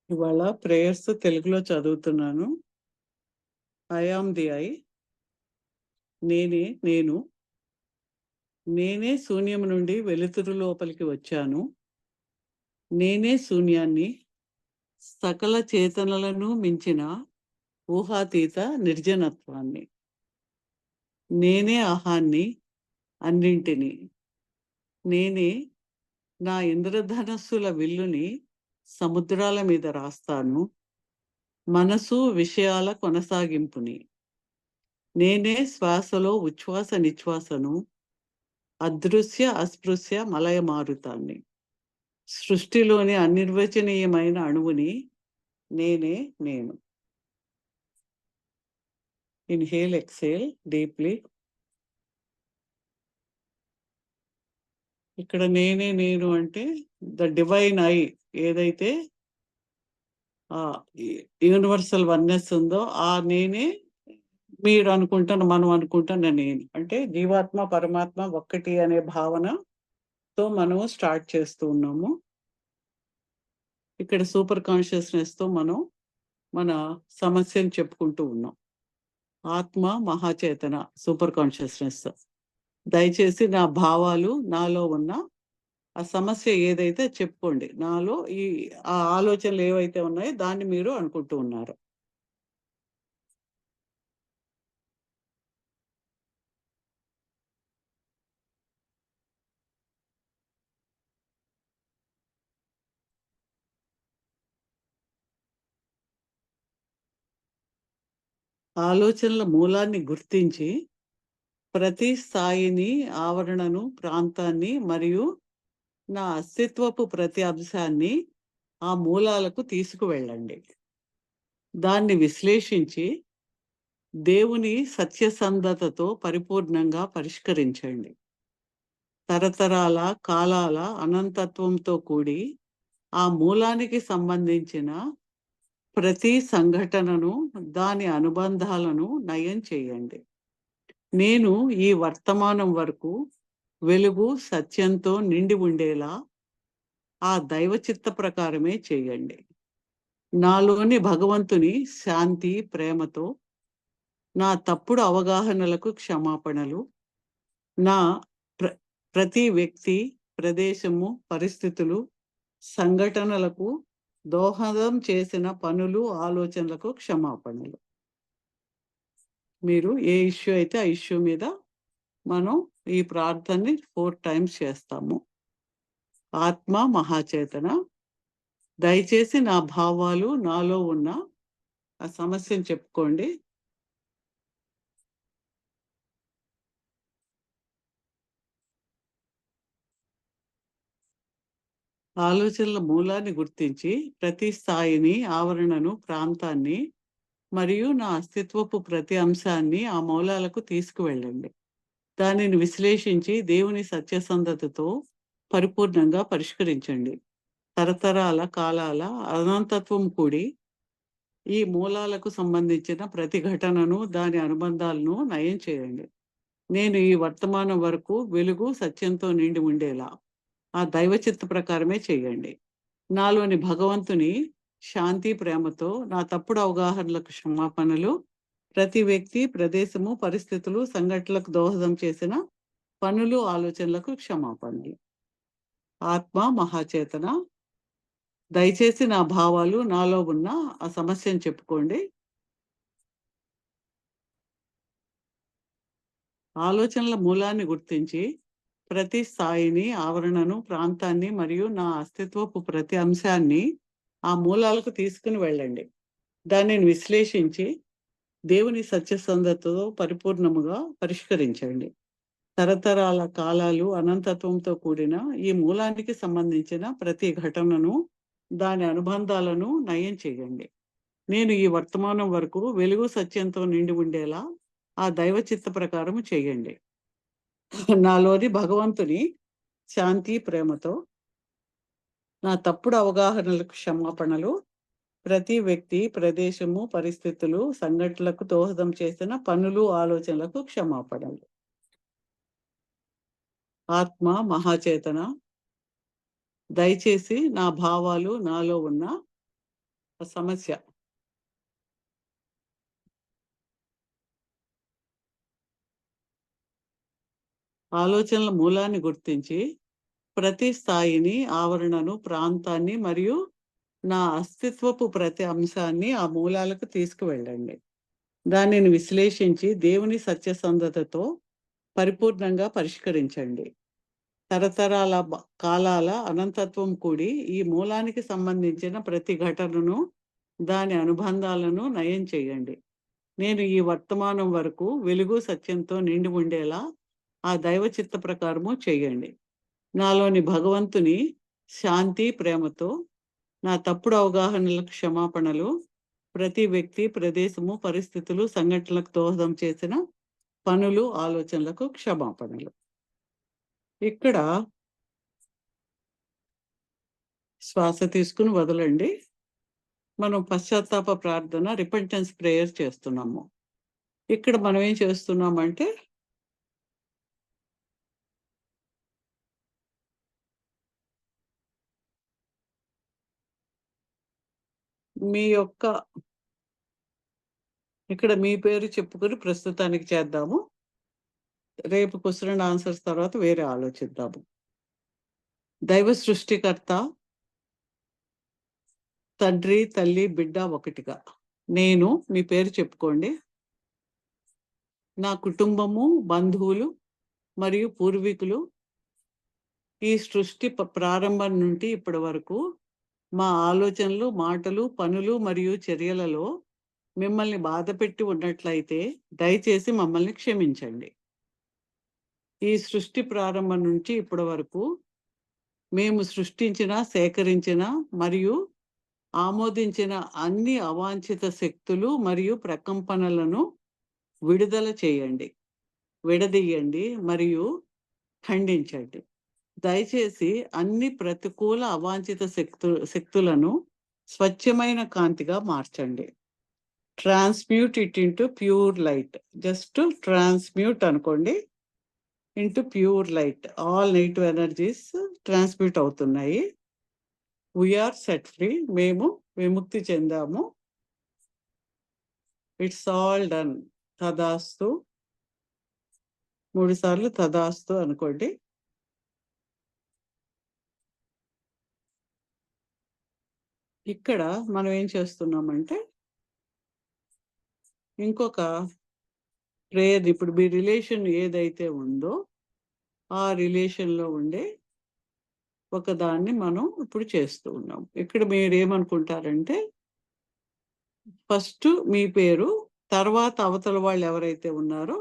ఇవాళ ప్రేయర్స్ తెలుగులో చదువుతున్నాను. ఐ ఆమ్ ది ఐ, నేనే నేను, నేనే శూన్యం నుండి వెలుతురు లోపలికి వచ్చాను, నేనే శూన్యాన్ని, సకల చేతనలను మించిన ఊహాతీత నిర్జనత్వాన్ని, నేనే అహాన్ని, అన్నింటినీ, నేనే నా ఇంద్రధనస్సుల విల్లుని సముద్రాల మీద రాస్తాను, మనసు విషయాల కొనసాగింపుని, నేనే శ్వాసలో ఉచ్ఛ్వాస నిశ్వాసను, అదృశ్య అస్పృశ్య మలయమారుతాన్ని, సృష్టిలోని అనిర్వచనీయమైన అణువుని, నేనే నేను. Inhale, exhale deeply. ఇక్కడ నేనే నేను అంటే ద డివైన్ ఐ, ఏదైతే ఆ యూనివర్సల్ వన్నెస్ ఉందో ఆ నేనే మీరు అనుకుంటున్న, మనం అనుకుంటున్న నేను అంటే జీవాత్మ పరమాత్మ ఒక్కటి అనే భావనతో మనము స్టార్ట్ చేస్తూ ఉన్నాము. ఇక్కడ సూపర్ కాన్షియస్నెస్ తో మనం మన సమస్యను చెప్పుకుంటూ ఉన్నాం. ఆత్మ మహాచేతన సూపర్ కాన్షియస్నెస్, దయచేసి నా భావాలు, నాలో ఉన్న ఆ సమస్య ఏదైతే చెప్పుకోండి. నాలో ఈ ఆ ఆలోచనలు ఏవైతే ఉన్నాయో దాన్ని మీరు అనుకుంటూ ఉన్నారు. ఆలోచనల మూలాన్ని గుర్తించి ప్రతి స్థాయిని, ఆవరణను, ప్రాంతాన్ని మరియు నా అస్తిత్వపు ప్రతి అంశాన్ని ఆ మూలాలకు తీసుకువెళ్ళండి. దాన్ని విశ్లేషించి దేవుని సత్యసంధతతో పరిపూర్ణంగా పరిష్కరించండి. తరతరాల కాలాల అనంతత్వంతో కూడి ఆ మూలానికి సంబంధించిన ప్రతి సంఘటనను, దాని అనుబంధాలను నయం చేయండి. నేను ఈ వర్తమానం వరకు వెలుగు సత్యంతో నిండి ఉండేలా ఆ దైవ చిత్త ప్రకారమే చేయండి. నాలోని భగవంతుని శాంతి, ప్రేమతో నా తప్పుడు అవగాహనలకు క్షమాపణలు, నా ప్రతి వ్యక్తి, ప్రదేశము, పరిస్థితులు, సంఘటనలకు దోహదం చేసిన పనులు, ఆలోచనలకు క్షమాపణలు. మీరు ఏ ఇష్యూ అయితే ఆ ఇష్యూ మీద మనం ఈ ప్రార్థనని 4 times చేస్తాము. ఆత్మ, మహాచేతన, దయచేసి నా భావాలు, నాలో ఉన్న ఆ సమస్యను చెప్పుకోండి. ఆలోచనల మూలాన్ని గుర్తించి ప్రతి స్థాయిని, ఆవరణను, ప్రాంతాన్ని మరియు నా అస్తిత్వపు ప్రతి అంశాన్ని ఆ మూలాలకు తీసుకువెళ్ళండి. దానిని విశ్లేషించి దేవుని సత్యసంధతతో పరిపూర్ణంగా పరిష్కరించండి. తరతరాల కాలాల అనంతత్వం కూడి ఈ మూలాలకు సంబంధించిన ప్రతి ఘటనను, దాని అనుబంధాలను నయం చేయండి. నేను ఈ వర్తమానం వరకు వెలుగు సత్యంతో నిండి ఉండేలా ఆ దైవ చిత్త ప్రకారమే చేయండి. నాలోని భగవంతుని శాంతి, ప్రేమతో నా తప్పుడు అవగాహనలకు క్షమాపణలు, ప్రతి వ్యక్తి, ప్రదేశము, పరిస్థితులు, సంఘటనలకు దోహదం చేసిన పనులు, ఆలోచనలకు క్షమాపణలు. ఆత్మ, మహాచేతన, దయచేసి నా భావాలు, నాలో ఉన్న ఆ సమస్యను చెప్పుకోండి. ఆలోచనల మూలాన్ని గుర్తించి ప్రతి స్థాయిని, ఆవరణను, ప్రాంతాన్ని మరియు నా అస్తిత్వపు ప్రతి అంశాన్ని ఆ మూలాలకు తీసుకుని వెళ్ళండి. దానిని విశ్లేషించి దేవుని సత్యసంధతతో పరిపూర్ణముగా పరిష్కరించండి. తరతరాల కాలాలు అనంతత్వంతో కూడిన ఈ మూలానికి సంబంధించిన ప్రతి ఘటనను, దాని అనుబంధాలను నయం చేయండి. నేను ఈ వర్తమానం వరకు వెలుగు సత్యంతో నిండి ఉండేలా ఆ దైవ చిత్త ప్రకారం చేయండి. నాలోని భగవంతుని శాంతి, ప్రేమతో నా తప్పుడు అవగాహనలకు క్షమాపణలు, ప్రతి వ్యక్తి, ప్రదేశము, పరిస్థితులు, సంఘటనలకు దోహదం చేసిన పనులు, ఆలోచనలకు క్షమాపణలు. ఆత్మ, మహాచేతన, దయచేసి నా భావాలు, నాలో ఉన్న సమస్య ఆలోచనల మూలాన్ని గుర్తించి ప్రతి స్థాయిని, ఆవరణను, ప్రాంతాన్ని మరియు నా అస్తిత్వపు ప్రతి అంశాన్ని ఆ మూలాలకు తీసుకువెళ్ళండి. దానిని విశ్లేషించి దేవుని సత్యసంధతతో పరిపూర్ణంగా పరిష్కరించండి. తరతరాల కాలాల అనంతత్వం కూడి ఈ మూలానికి సంబంధించిన ప్రతి ఘటనను, దాని అనుబంధాలను నయం చేయండి. నేను ఈ వర్తమానం వరకు వెలుగు సత్యంతో నిండి ఉండేలా ఆ దైవ చిత్త ప్రకారము చేయండి. నాలోని భగవంతుని శాంతి, ప్రేమతో నా తప్పుడు అవగాహనలకు క్షమాపణలు, ప్రతి వ్యక్తి, ప్రదేశము, పరిస్థితులు, సంఘటనలకు దోహదం చేసిన పనులు, ఆలోచనలకు క్షమాపణలు. ఇక్కడ శ్వాస తీసుకుని వదలండి. మనం పశ్చాత్తాప ప్రార్థన, రిపెంటెన్స్ ప్రేయర్ చేస్తున్నాము. ఇక్కడ మనం ఏం చేస్తున్నామంటే మీ యొక్క ఇక్కడ మీ పేరు చెప్పుకొని ప్రస్తుతానికి చేద్దాము. రేపు క్వశ్చన్ అండ్ ఆన్సర్స్ తర్వాత వేరే ఆలోచిద్దాము. దైవ సృష్టికర్త, తండ్రి, తల్లి, బిడ్డ ఒకటిగా నేను, మీ పేరు చెప్పుకోండి, నా కుటుంబము, బంధువులు మరియు పూర్వీకులు ఈ సృష్టి ప్రారంభం నుండి ఇప్పటి వరకు మా ఆలోచనలు, మాటలు, పనులు మరియు చర్యలలో మిమ్మల్ని బాధపెట్టి ఉన్నట్లయితే దయచేసి మమ్మల్ని క్షమించండి. ఈ సృష్టి ప్రారంభం నుంచి ఇప్పటి వరకు మేము సృష్టించిన, సేకరించిన మరియు ఆమోదించిన అన్ని అవాంఛిత శక్తులు మరియు ప్రకంపనలను విడుదల చేయండి, విడదీయండి మరియు ఖండించండి. దయచేసి అన్ని ప్రతికూల అవాంఛిత శక్తులను స్వచ్ఛమైన కాంతిగా మార్చండి. Transmute it into pure light. Just transmute అనుకోండి, into pure light. All negative energies transmute అవుతున్నాయి. We are set free. మేము విముక్తి చెందాము. It's all done. తదాస్తు. 3 సార్లు తదాస్తు అనుకోండి. ఇక్కడ మనం ఏం చేస్తున్నామంటే ఇంకొక ప్రేయర్, ఇప్పుడు మీ రిలేషన్ ఏదైతే ఉందో ఆ రిలేషన్లో ఉండే ఒక దాన్ని మనం ఇప్పుడు చేస్తూ ఉన్నాం. ఇక్కడ మీరు ఏమనుకుంటారంటే ఫస్ట్ మీ పేరు, తర్వాత అవతల వాళ్ళు ఎవరైతే ఉన్నారో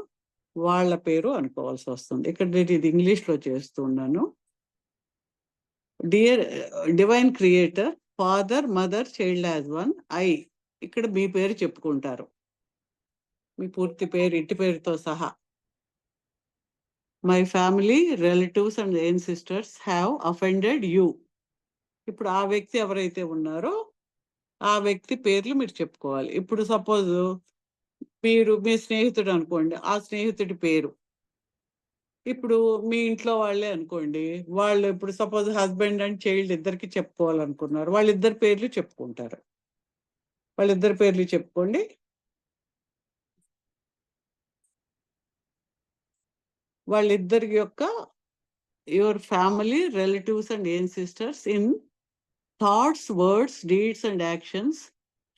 వాళ్ళ పేరు అనుకోవాల్సి వస్తుంది. ఇక్కడ నేను ఇది ఇంగ్లీష్లో చేస్తున్నాను. Dear divine creator, father, mother, child as one. ఇక్కడ మీ పేరు చెప్పుకుంటారు, మీ పూర్తి పేరు, ఇంటి పేరుతో సహా. My family, relatives and ancestors have offended you. ఇప్పుడు ఆ వ్యక్తి ఎవరైతే ఉన్నారో ఆ వ్యక్తి పేర్లు మీరు చెప్పుకోవాలి. ఇప్పుడు సపోజ్ మీరు మీ స్నేహితుడు అనుకోండి, ఆ స్నేహితుడి పేరు. ఇప్పుడు మీ ఇంట్లో వాళ్ళే అనుకోండి, వాళ్ళు ఇప్పుడు సపోజ్ హస్బెండ్ అండ్ చైల్డ్ ఇద్దరికి చెప్పుకోవాలనుకున్నారు, వాళ్ళిద్దరి పేర్లు చెప్పుకుంటారు. వాళ్ళిద్దరి పేర్లు చెప్పుకోండి. వాళ్ళిద్దరి యొక్క your family, relatives and ancestors in thoughts, words, deeds and actions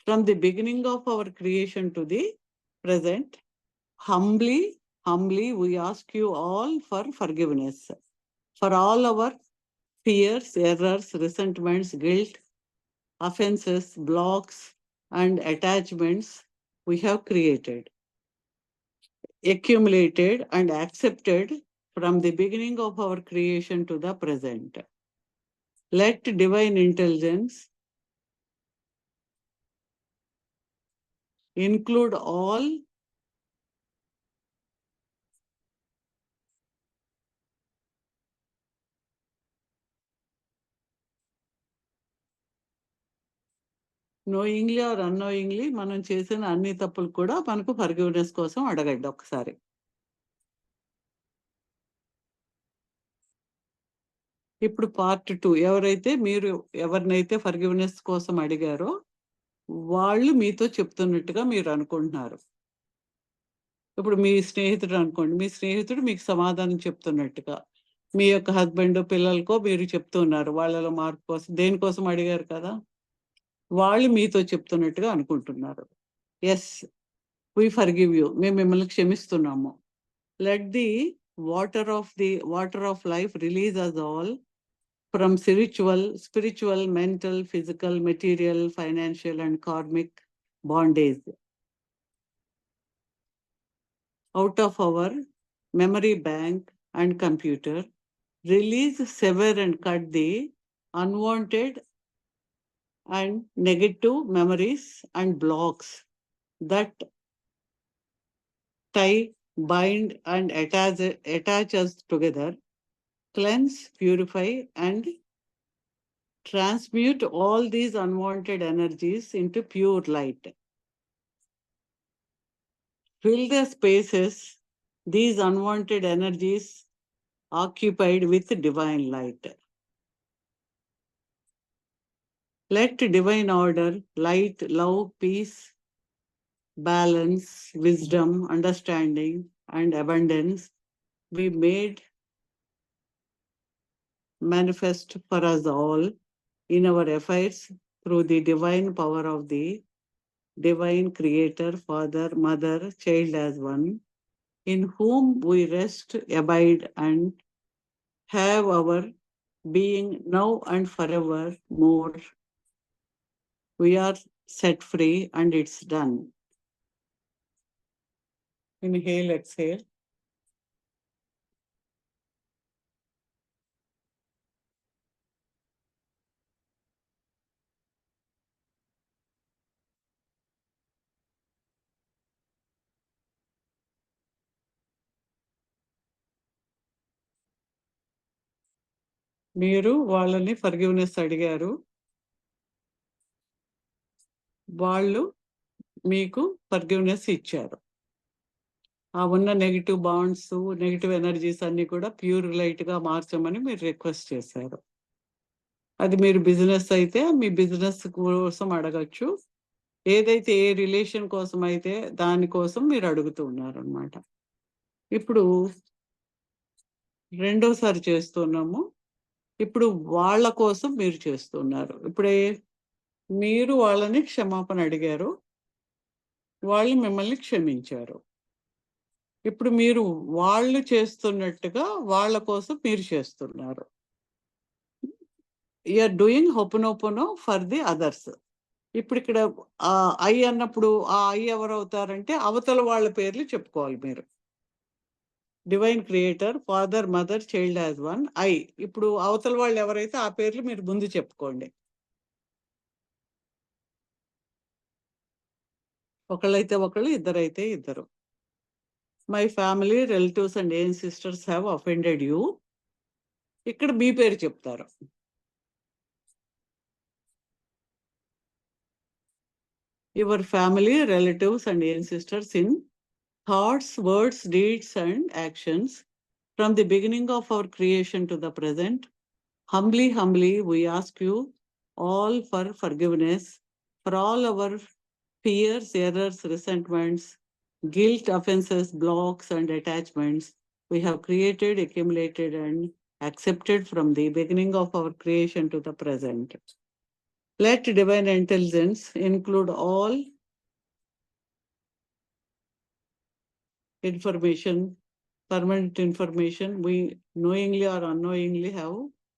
from the beginning of our creation to the present. Humbly we ask you all for forgiveness for all our fears, errors, resentments, guilt, offenses, blocks and attachments we have created, accumulated and accepted from the beginning of our creation to the present. Let divine intelligence include all knowingly or unknowingly మనం చేసిన అన్ని తప్పులు కూడా మనకు forgiveness కోసం అడగండి ఒకసారి. ఇప్పుడు పార్ట్ 2. ఎవరైతే మీరు ఎవరినైతే ఫర్గివ్నెస్ కోసం అడిగారో వాళ్ళు మీతో చెప్తున్నట్టుగా మీరు అనుకుంటున్నారు. ఇప్పుడు మీ స్నేహితుడు అనుకోండి, మీ స్నేహితుడు మీకు సమాధానం చెప్తున్నట్టుగా, మీ యొక్క హస్బెండ్ పిల్లలకో మీరు చెప్తున్నారు, వాళ్ళలో మార్పు కోసం, దేనికోసం అడిగారు కదా, వాళ్ళు మీతో చెప్తున్నట్టుగా అనుకుంటున్నారు. ఎస్, వి ఫర్గివ్ యూ, మేము మిమ్మల్ని క్షమిస్తున్నాము. Let the water of life release us all from spiritual, mental, physical, material, financial and karmic bondage. Out of our memory bank and computer, release, sever and cut the unwanted and negative memories and blocks that tie, bind and attach us together. Cleanse, purify and transmute all these unwanted energies into pure light. Fill the spaces these unwanted energies occupied with divine light. Let divine order, light, love, peace, balance, wisdom, understanding, and abundance be made manifest for us all in our affairs through the divine power of the divine creator, father, mother, child as one, in whom we rest, abide, and have our being now and forever more. We are set free and it's done. Inhale, exhale. మీరు వాళ్ళని forgiveness అడిగారు, వాళ్ళు మీకు forgiveness ఇచ్చారు. ఆ ఉన్న negative bonds, negative energies అన్ని కూడా ప్యూర్ లైట్ గా మార్చమని మీరు రిక్వెస్ట్ చేశారు. అది మీరు బిజినెస్ అయితే మీ బిజినెస్ కోసం అడగచ్చు, ఏదైతే ఏ రిలేషన్ కోసం అయితే దానికోసం మీరు అడుగుతూ ఉన్నారు అనమాట. ఇప్పుడు రెండోసారి చేస్తున్నాము. ఇప్పుడు వాళ్ళ కోసం మీరు చేస్తున్నారు. ఇప్పుడే మీరు వాళ్ళని క్షమాపణ అడిగారు, వాళ్ళు మిమ్మల్ని క్షమించారు. ఇప్పుడు మీరు వాళ్ళు చేస్తున్నట్టుగా వాళ్ళ కోసం మీరు చేస్తున్నారు. You are doing ho'oponopono for the others. ఇప్పుడు ఇక్కడ ఐ అన్నప్పుడు ఆ ఐ ఎవరు అవుతారంటే అవతల వాళ్ళ పేర్లు చెప్పుకోవాలి మీరు. Divine creator, father, mother, child as one, I. ఇప్పుడు అవతల వాళ్ళు ఎవరైతే ఆ పేర్లు మీరు ముందు చెప్పుకోండి. ఒకళ్ళైతే ఒకళ్ళు, ఇద్దరైతే ఇద్దరు. My family, relatives and sisters have offended you. ఇక్కడ మీ పేరు చెప్తారు. Your family, relatives and sisters in thoughts, words, deeds, and actions from the beginning of our creation to the present. Humbly, we ask you all for forgiveness for all our fears, errors, resentments, guilt, offenses, blocks, and attachments we have created, accumulated, and accepted from the beginning of our creation to the present. Let divine intelligence include all information, permanent information we knowingly or unknowingly have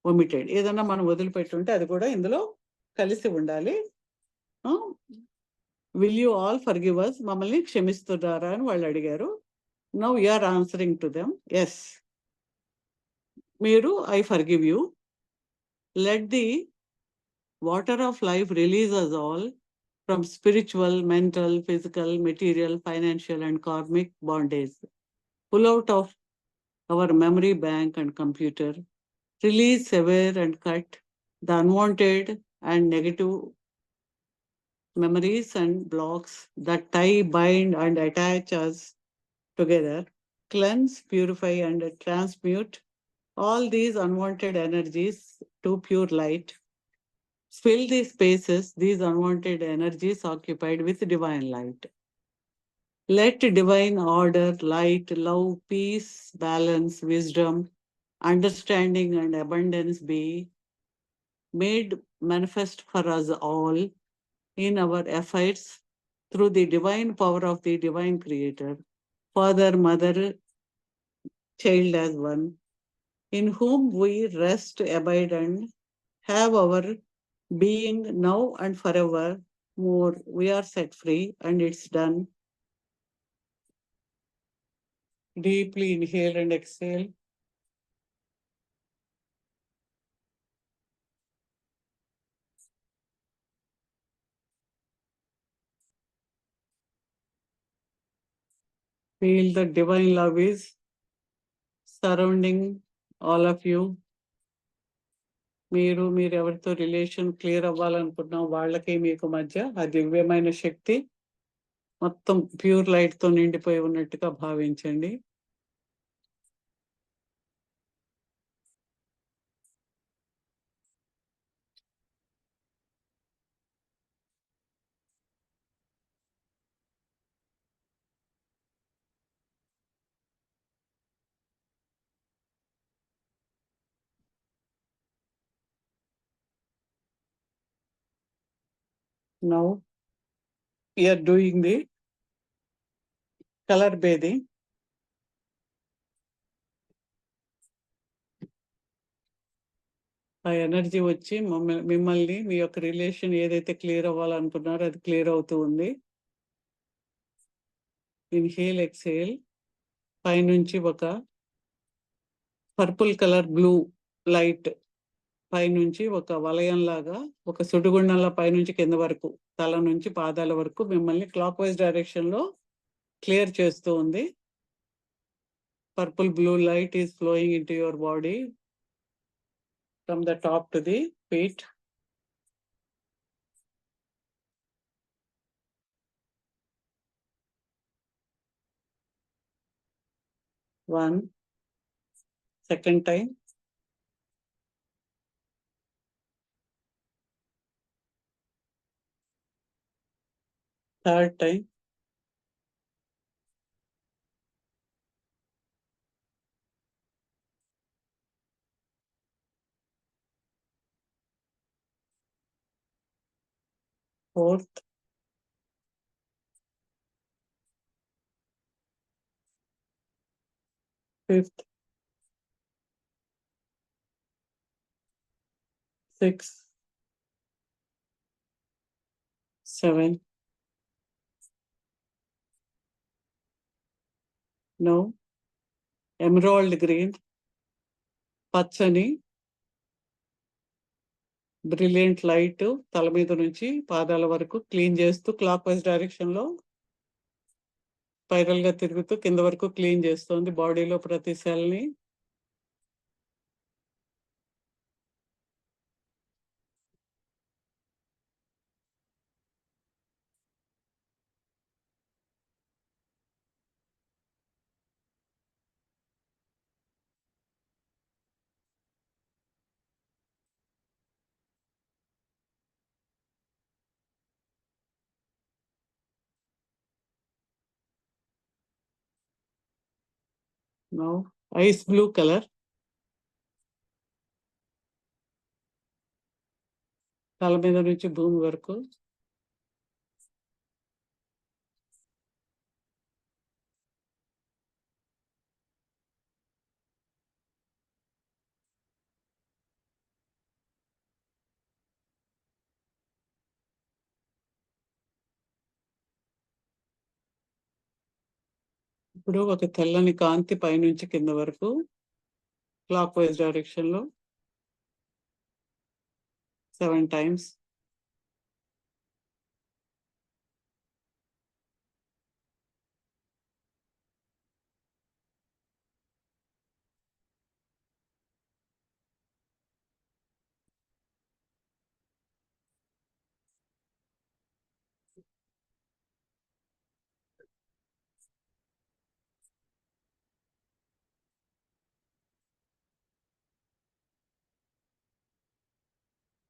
omitted. ఏదన్నా మనం వదిలిపెట్టుంటే అది కూడా ఇందులో కలిసి ఉండాలి. Will you all forgive us? మమ్మల్ని క్షమిస్తున్నారా అని వాళ్ళు అడిగారు. Now you are answering to them, yes. మీరు I forgive you. Let the water of life release us all from spiritual, mental, physical, material, financial, and karmic bondage. Pull out of our memory bank and computer, release, sever, and cut the unwanted and negative memories and blocks that tie, bind, and attach us together. Cleanse, purify, and transmute all these unwanted energies to pure light. Fill these spaces these unwanted energies occupied with divine light. Let divine order, light, love, peace, balance, wisdom, understanding, and abundance be made manifest for us all in our efforts through the divine power of the divine creator, Father, Mother, Child as one, in whom we rest, abide, and have our being now and forever more. We are set free, and it's done. Deeply inhale and exhale. Feel the divine love is surrounding all of you. మీరు ఎవరితో relation clear అవ్వాలనుకుంటున్నా వాళ్ళకి మీకు మధ్య ఆ దివ్యమైన శక్తి మొత్తం pure light తో నిండిపోయి ఉన్నట్టుగా భావించండి. Now we are doing the color bathing. ఆ ఎనర్జీ వచ్చి మిమ్మల్ని మీ యొక్క రిలేషన్ ఏదైతే క్లియర్ అవ్వాలనుకున్నారో అది క్లియర్ అవుతూ ఉంది. Inhale, exhale. పైనుంచి ఒక పర్పుల్ కలర్ బ్లూ లైట్ పైనుంచి ఒక వలయం లాగా ఒక సుడిగుండంలో పైనుంచి కింద వరకు తల నుంచి పాదాల వరకు మిమ్మల్ని క్లాక్ వైజ్ డైరెక్షన్ లో క్లియర్ చేస్తూ ఉంది. Purple blue light is flowing in to your body. from the top to the feet. One. Second time. Third time. Fourth. Fifth. Sixth. 7. Now, emerald green, పచ్చని బ్రిలియంట్ లైట్ తల మీద నుంచి పాదాల వరకు clean చేస్తూ క్లాక్ వైజ్ డైరెక్షన్ లో spiral గా తిరుగుతూ కింద వరకు క్లీన్ చేస్తోంది బాడీలో ప్రతి సెల్ ని. నౌ ఐస్ బ్లూ కలర్, తల మీద నుంచి భూమి వరకు. ఇప్పుడు ఒక తెల్లని కాంతి పైనుంచి కింద వరకు క్లాక్ వైజ్ డైరెక్షన్ లో 7 times.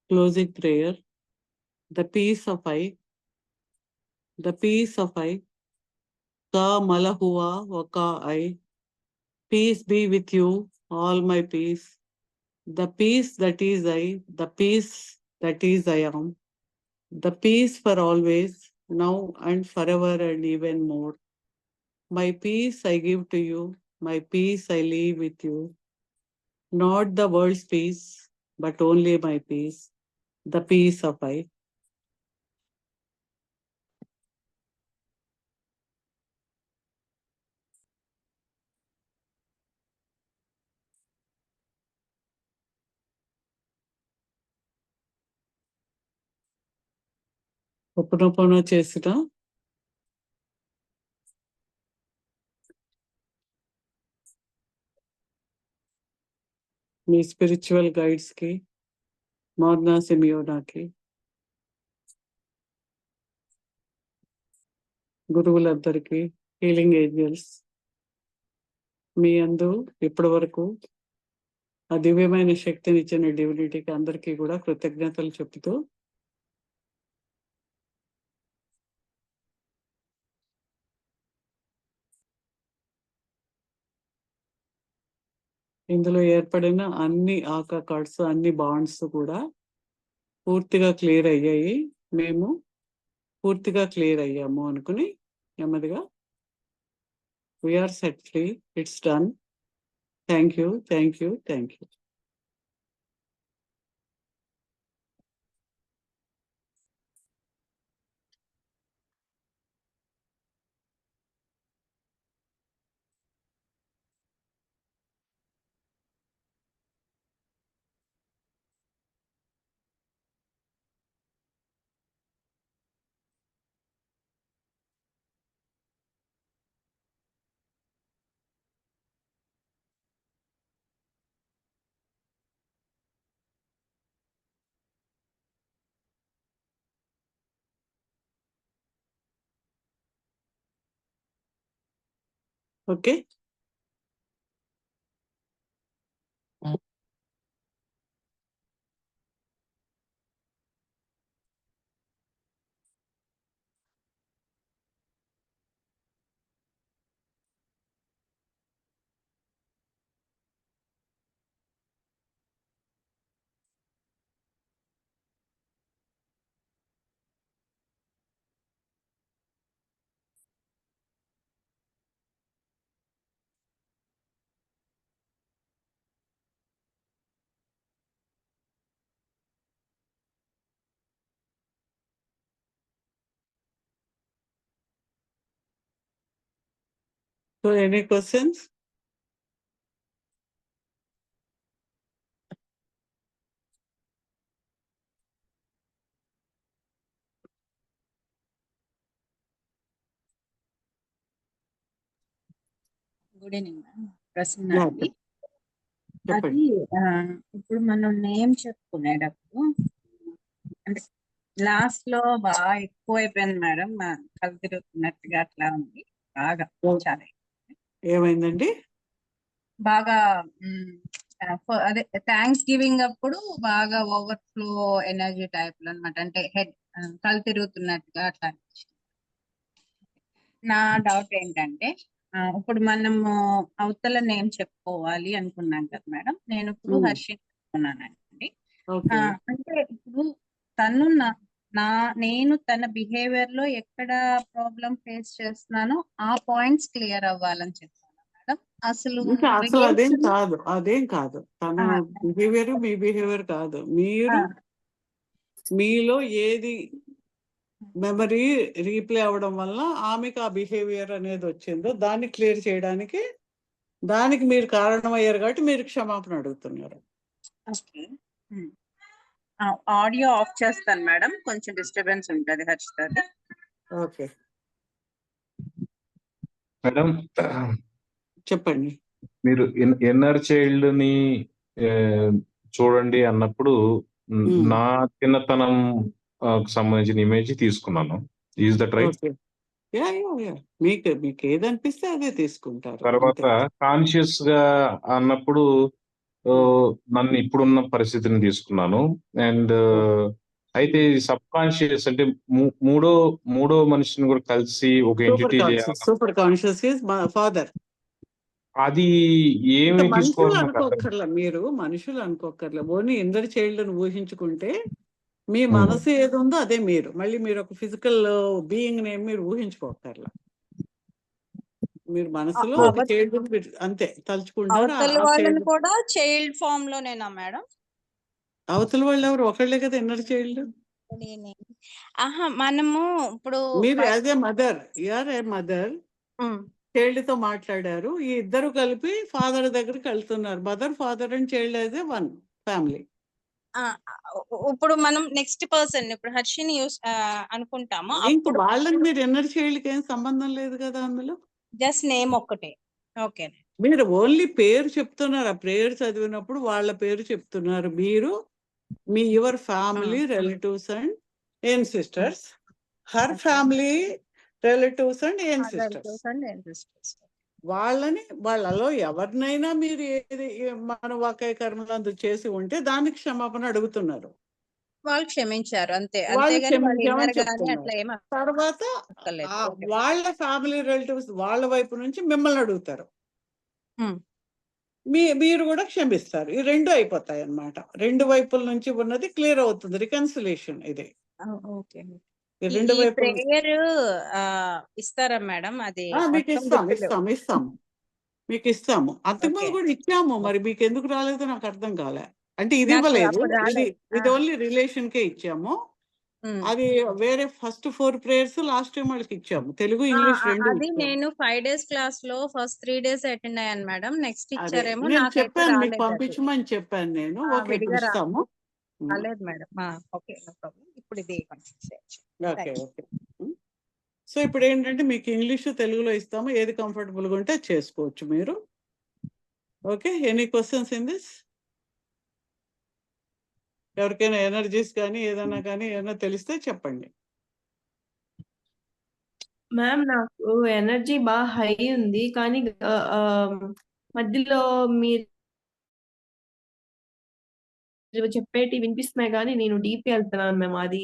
Closing prayer. The peace of I, the peace of I, ka mala hua vaka I, peace be with you, all my peace. The peace that is I, the peace that is I am, the peace for always, now and forever and even more. My peace I give to you, my peace I leave with you. Not the world's peace, but only my peace, the peace of I. Ho'oponopono చేసిన మీ spiritual guides కి, మార్నా సిమియోనాకి, గురువులందరికీ, healing angels, మీ అందు ఇప్పటి వరకు ఆ దివ్యమైన శక్తిని ఇచ్చిన డివినిటీకి అందరికీ కూడా కృతజ్ఞతలు చెప్తూ ఇందులో ఏర్పడిన అన్ని ఆకా కార్డ్స్, అన్ని బాండ్స్ కూడా పూర్తిగా క్లియర్ అయ్యాయి, మేము పూర్తిగా క్లియర్ అయ్యాము అనుకుని నెమ్మదిగా we're set free, it's done, thank you, thank you, thank you. Okay. So any questions? Good evening ma'am, Prasanna అండి. చెప్పండి. అది ఇప్పుడు మనం నేమ్ చెప్పుకునేటప్పుడు అంటే లాస్ట్ లో బాగా ఎక్కువ అయిపోయింది మేడం, కళ్ళు తిరుగుతున్నట్టుగా అట్లా ఉంది బాగా. చాలా ఏమైందండి? బాగా అదే థ్యాంక్స్ గివింగ్ అప్పుడు బాగా ఓవర్ఫ్లో ఎనర్జీ టైప్ లో అనమాట. అంటే హెడ్ కళ్ళు తిరుగుతున్నట్టుగా అట్లా అనిపించింది. నా డౌట్ ఏంటంటే ఇప్పుడు మనము అవతల నేమ్ చెప్పుకోవాలి అనుకున్నాం కదా మేడం. నేను ఇప్పుడు హర్షిని చెప్పుకున్నానండి. ఓకే. అంటే ఇప్పుడు తను నేను తన బిహేవియర్ లో ఎక్కడ ప్రాబ్లం ఫేస్ చేస్తున్నానో ఆ పాయింట్స్ క్లియర్ అవ్వాలని చెప్తాను మేడం. అసలు ఇంకా అసలు అదేం కాదు. తన బిహేవియర్ మీ బిహేవియర్ కాదు. మీరు మీలో ఏది మెమరీ రీప్లే అవ్వడం వల్ల ఆమెకు ఆ బిహేవియర్ అనేది వచ్చిందో దాన్ని క్లియర్ చేయడానికి దానికి మీరు కారణమయ్యారు కాబట్టి మీరు క్షమాపణ అడుగుతున్నారు. ఓకే, ఆడియో ఆఫ్ చేస్తాను మేడం, కొంచెం డిస్టర్బెన్స్ ఉంటుంది హర్షితది. ఓకే మేడం, చెప్పండి. మీరు ఇన్నర్ చైల్డ్ ని చూడండి అన్నప్పుడు నా చిన్నతనం సంబంధించిన ఇమేజ్ తీసుకున్నాను. Is that right? మీకు ఏదనిపిస్తే అదే తీసుకుంటారు. తర్వాత కాన్షియస్ గా అన్నప్పుడు నన్ను ఇప్పుడున్న పరిస్థితిని తీసుకున్నాను. అండ్ అయితే సబ్ కాన్షియస్ అంటే మూడో మనిషిని కూడా కలిసి ఒక entity super conscious is father. అది ఏమి మనుషులు అనుకోకర్లా, మీరు మనుషులు అనుకోకర్లా, ఓన్లీ ఇన్నర్ చైల్డ్ ని ఊహించుకుంటే మీ మనసు ఏది ఉందో అదే మీరు. మళ్ళీ మీరు ఒక ఫిజికల్ బీయింగ్ నేమ్ మీరు ఊహించుకోకర్లా. మీరు మనసులో ఒక చైల్డ్ అంతే తలుచుకుంటారు. కూడా చైల్డ్ ఫామ్ లోనేనా మేడం? అవతల వాళ్ళు ఎవరు? ఒకళ్ళే కదా ఇన్నర్ చైల్డ్. మనము ఇప్పుడు మీరు as a mother, you're a mother, child తో మాట్లాడారు. ఈ ఇద్దరు కలిపి ఫాదర్ దగ్గరికి వెళ్తున్నారు. Mother, father and child as a one family. ఇప్పుడు మనం నెక్స్ట్ పర్సన్ ఇప్పుడు హర్షిని అనుకుంటాము. ఇంకా వాళ్ళని మీరు ఇన్నర్ చైల్డ్ కి ఏం సంబంధం లేదు కదా అందులో. జస్ట్ నేమ్ ఒక్కటే. ఓకే, మీరు ఓన్లీ పేరు చెప్తున్నారు. ఆ పేరు చదివినప్పుడు వాళ్ళ పేరు చెప్తున్నారు. మీరు me your family relatives and ancestors, her family relatives and ancestors. వాళ్ళలో ఎవరినైనా మీరు ఏది మన వాక్య కర్మలందు చేసి ఉంటే దానికి క్షమాపణ అడుగుతున్నారు. వాళ్ళు క్షమించారు అంతే. తర్వాత వాళ్ళ ఫ్యామిలీ రిలేటివ్స్ వాళ్ళ వైపు నుంచి మిమ్మల్ని అడుగుతారు. మీరు కూడా క్షమిస్తారు. ఈ రెండు అయిపోతాయి అన్నమాట. రెండు వైపుల నుంచి ఉన్నది క్లియర్ అవుతుంది. రికన్సిలేషన్ ఇది. రెండు వైపులు ఇస్తారా మేడం? అది మీకు ఇస్తాము. అంతకుముందు కూడా ఇచ్చాము. మరి మీకు ఎందుకు రాలేదో నాకు అర్థం కాలే. అంటే ఇది ఇవ్వలేదు, ఇది ఓన్లీ రిలేషన్ కే ఇచ్చాము. అది వేరే ఫస్ట్ 4 ప్రేయర్స్ లాస్ట్ టైం వాళ్ళకి ఇచ్చాము. తెలుగు ఇంగ్లీష్ రెండు. అది నేను 5 days క్లాస్ లో ఫస్ట్ 3 days అటెండ్ అయ్యాను మేడం. నెక్స్ట్ ఇచ్చారేమో నేను చెప్పాను, మీకు పంపించమని చెప్పాను నేను. ఓకే, ఇస్తాము. మేడం. Okay, no problem. ఇప్పుడు ఇది ఓకే. సో ఇప్పుడు ఏంటంటే మీకు ఇంగ్లీష్ తెలుగులో ఇస్తాము. ఏది కంఫర్టబుల్ గా ఉంటే చేసుకోవచ్చు మీరు. Okay, any questions in this? ఎవరికైనా ఎనర్జీస్ కానీ ఏదైనా తెలిస్తే చెప్పండి. మ్యామ్ నాకు ఎనర్జీ బాగా హై ఉంది, కానీ మధ్యలో మీరు చెప్పేటి వినిపిస్తున్నాయి, కానీ నేను డీప్ వెళ్తున్నాను మ్యామ్. అది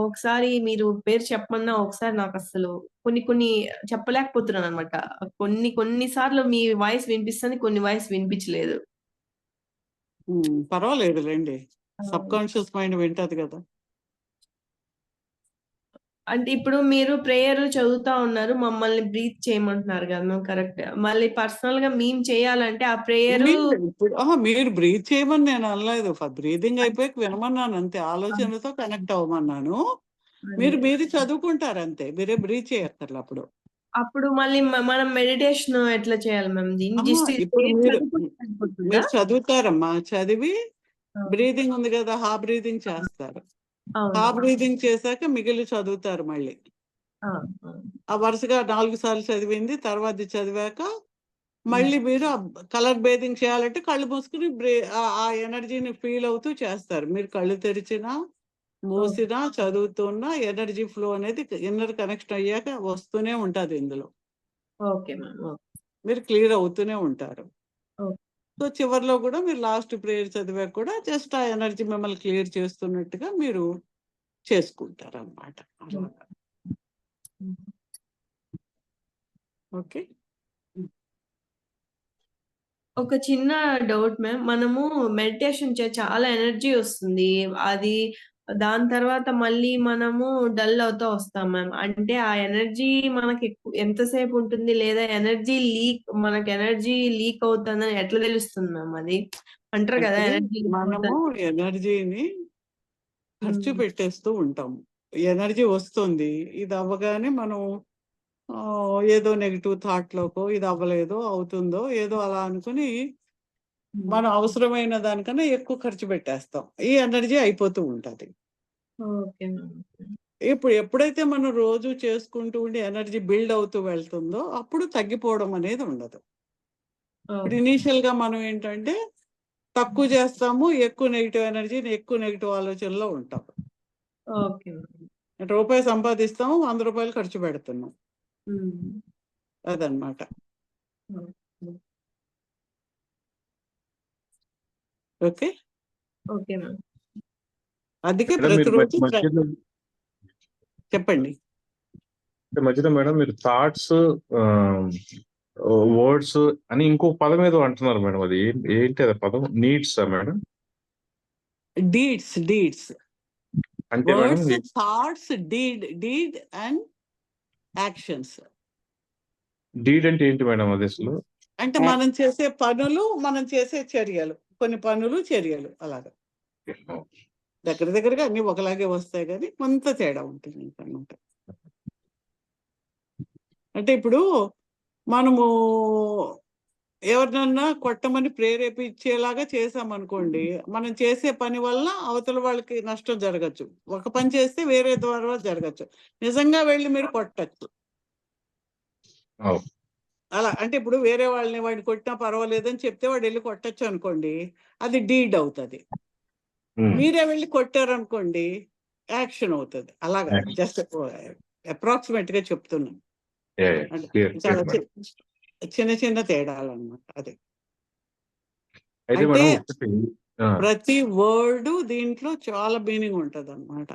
ఒకసారి మీరు పేరు చెప్పమన్నా ఒకసారి నాకు అసలు కొన్ని చెప్పలేకపోతున్నాను అనమాట. కొన్ని సార్లు మీ వాయిస్ వినిపిస్తుంది, కొన్ని వాయిస్ వినిపించలేదు. పర్వాలేదులేండి, సబ్ కాన్షియస్ మైండ్ వింటది కదా. అంటే ఇప్పుడు మీరు ప్రేయర్ చదువుతా ఉన్నారు, మమ్మల్ని బ్రీత్ చేయమంటున్నారు కదా మ్యామ్, కరెక్ట్. మళ్ళీ పర్సనల్ గా మేము చేయాలంటే ఆ ప్రేయర్ మీరు బ్రీత్ చేయమని నేను అనలేదు, బ్రీదింగ్ అయిపోయాక వినమన్నాను అంతే, ఆలోచనతో కనెక్ట్ అవ్వమన్నాను. మీరు చదువుకుంటారు అంతే, మీరే బ్రీత్ చేయక్కర్లే. అప్పుడు మళ్ళీ మనం మెడిటేషన్ ఎట్లా చేయాలి మ్యామ్? ఇప్పుడు మీరు చదువుతారమ్మా, చదివి బ్రీదింగ్ ఉంది కదా, హా బ్రీదింగ్ చేస్తారు. హా బ్రీదింగ్ చేశాక మిగిలి చదువుతారు మళ్ళీ. ఆ వరుసగా 4 సార్లు చదివింది తర్వాత చదివాక మళ్ళీ మీరు కలర్ బేదింగ్ చేయాలంటే కళ్ళు మూసుకుని ఆ ఎనర్జీని ఫీల్ అవుతూ చేస్తారు. మీరు కళ్ళు తెరిచినా మూసినా చదువుతున్నా ఎనర్జీ ఫ్లో అనేది ఇన్నర్ కనెక్షన్ అయ్యాక వస్తూనే ఉంటుంది ఇందులో. Okay ma'am. మీరు క్లియర్ అవుతూనే ఉంటారు. సో చివరిలో కూడా మీరు లాస్ట్ ప్రేయర్ చదివాక కూడా జస్ట్ ఆ ఎనర్జీ మిమ్మల్ని క్లియర్ చేస్తున్నట్టుగా మీరు చేసుకుంటారు అన్నమాట. ఓకే. ఒక చిన్న డౌట్ మ్యామ్, మనము మెడిటేషన్ చాలా ఎనర్జీ వస్తుంది, అది దాని తర్వాత మళ్ళీ మనము డల్ అవుతా వస్తాం మ్యామ్. అంటే ఆ ఎనర్జీ మనకి ఎంతసేపు ఉంటుంది, లేదా మనకి ఎనర్జీ లీక్ అవుతుందని ఎట్లా తెలుస్తుంది మ్యామ్? అది అంటారు కదా ఎనర్జీ మనము ఎనర్జీని ఖర్చు పెట్టేస్తూ ఉంటాము. ఎనర్జీ వస్తుంది, ఇది అవ్వగానే మనం ఏదో నెగిటివ్ థాట్ లోకో ఇది అవ్వలేదో అవుతుందో ఏదో అలా అనుకుని మనం అవసరమైన దానికన్నా ఎక్కువ ఖర్చు పెట్టేస్తాం, ఈ ఎనర్జీ అయిపోతూ ఉంటుంది. ఇప్పుడు ఎప్పుడైతే మనం రోజు చేసుకుంటూ ఉండి ఎనర్జీ బిల్డ్ అవుతూ వెళ్తుందో అప్పుడు తగ్గిపోవడం అనేది ఉండదు. ఇప్పుడు ఇనీషియల్ గా మనం ఏంటంటే తక్కువ చేస్తాము, ఎక్కువ నెగిటివ్ ఎనర్జీని ఎక్కువ నెగిటివ్ ఆలోచనలో ఉంటాం. రూపాయి సంపాదిస్తాము, 100 రూపాయలు ఖర్చు పెడుతున్నాం, అదనమాట. ఓకే. అందుకే ప్రతిరోజు చెప్పండి. మధ్యలో మేడం మీరు థాట్స్ వర్డ్స్ అని ఇంకో పదం ఏదో అంటున్నారు మేడం, అది ఏంటి అది పదం? Needs madam? డీడ్స్ అంటే madam thoughts, deed and actions. Deed అంటే ఏంటి మేడం అది అసలు? అంటే మనం చేసే పనులు, మనం చేసే చర్యలు, కొన్ని పనులు చర్యలు అలాగా దగ్గరగా అన్ని ఒకలాగే వస్తాయి, కానీ కొంత తేడా ఉంటుంది అన్నమాట. అంటే ఇప్పుడు మనము ఎవరినన్నా కొట్టమని ప్రేరేపించేలాగా చేసామనుకోండి, మనం చేసే పని వల్ల అవతల వాళ్ళకి నష్టం జరగచ్చు. ఒక పని చేస్తే వేరే ద్వారా జరగచ్చు, నిజంగా వెళ్ళి మీరు కొట్టచ్చు అలా. అంటే ఇప్పుడు వేరే వాడిని కొట్టినా పర్వాలేదని చెప్తే వాడు వెళ్ళి కొట్టచ్చు అనుకోండి, అది డీడ్ అవుతుంది. మీరే వెళ్ళి కొట్టారనుకోండి యాక్షన్ అవుతుంది. అలాగా జస్ట్ అప్రాక్సిమేట్ గా చెప్తున్నాను, చాలా చిన్న తేడాలు అన్నమాట. అదే అంటే ప్రతి వర్డ్ దీంట్లో చాలా మీనింగ్ ఉంటది అన్నమాట.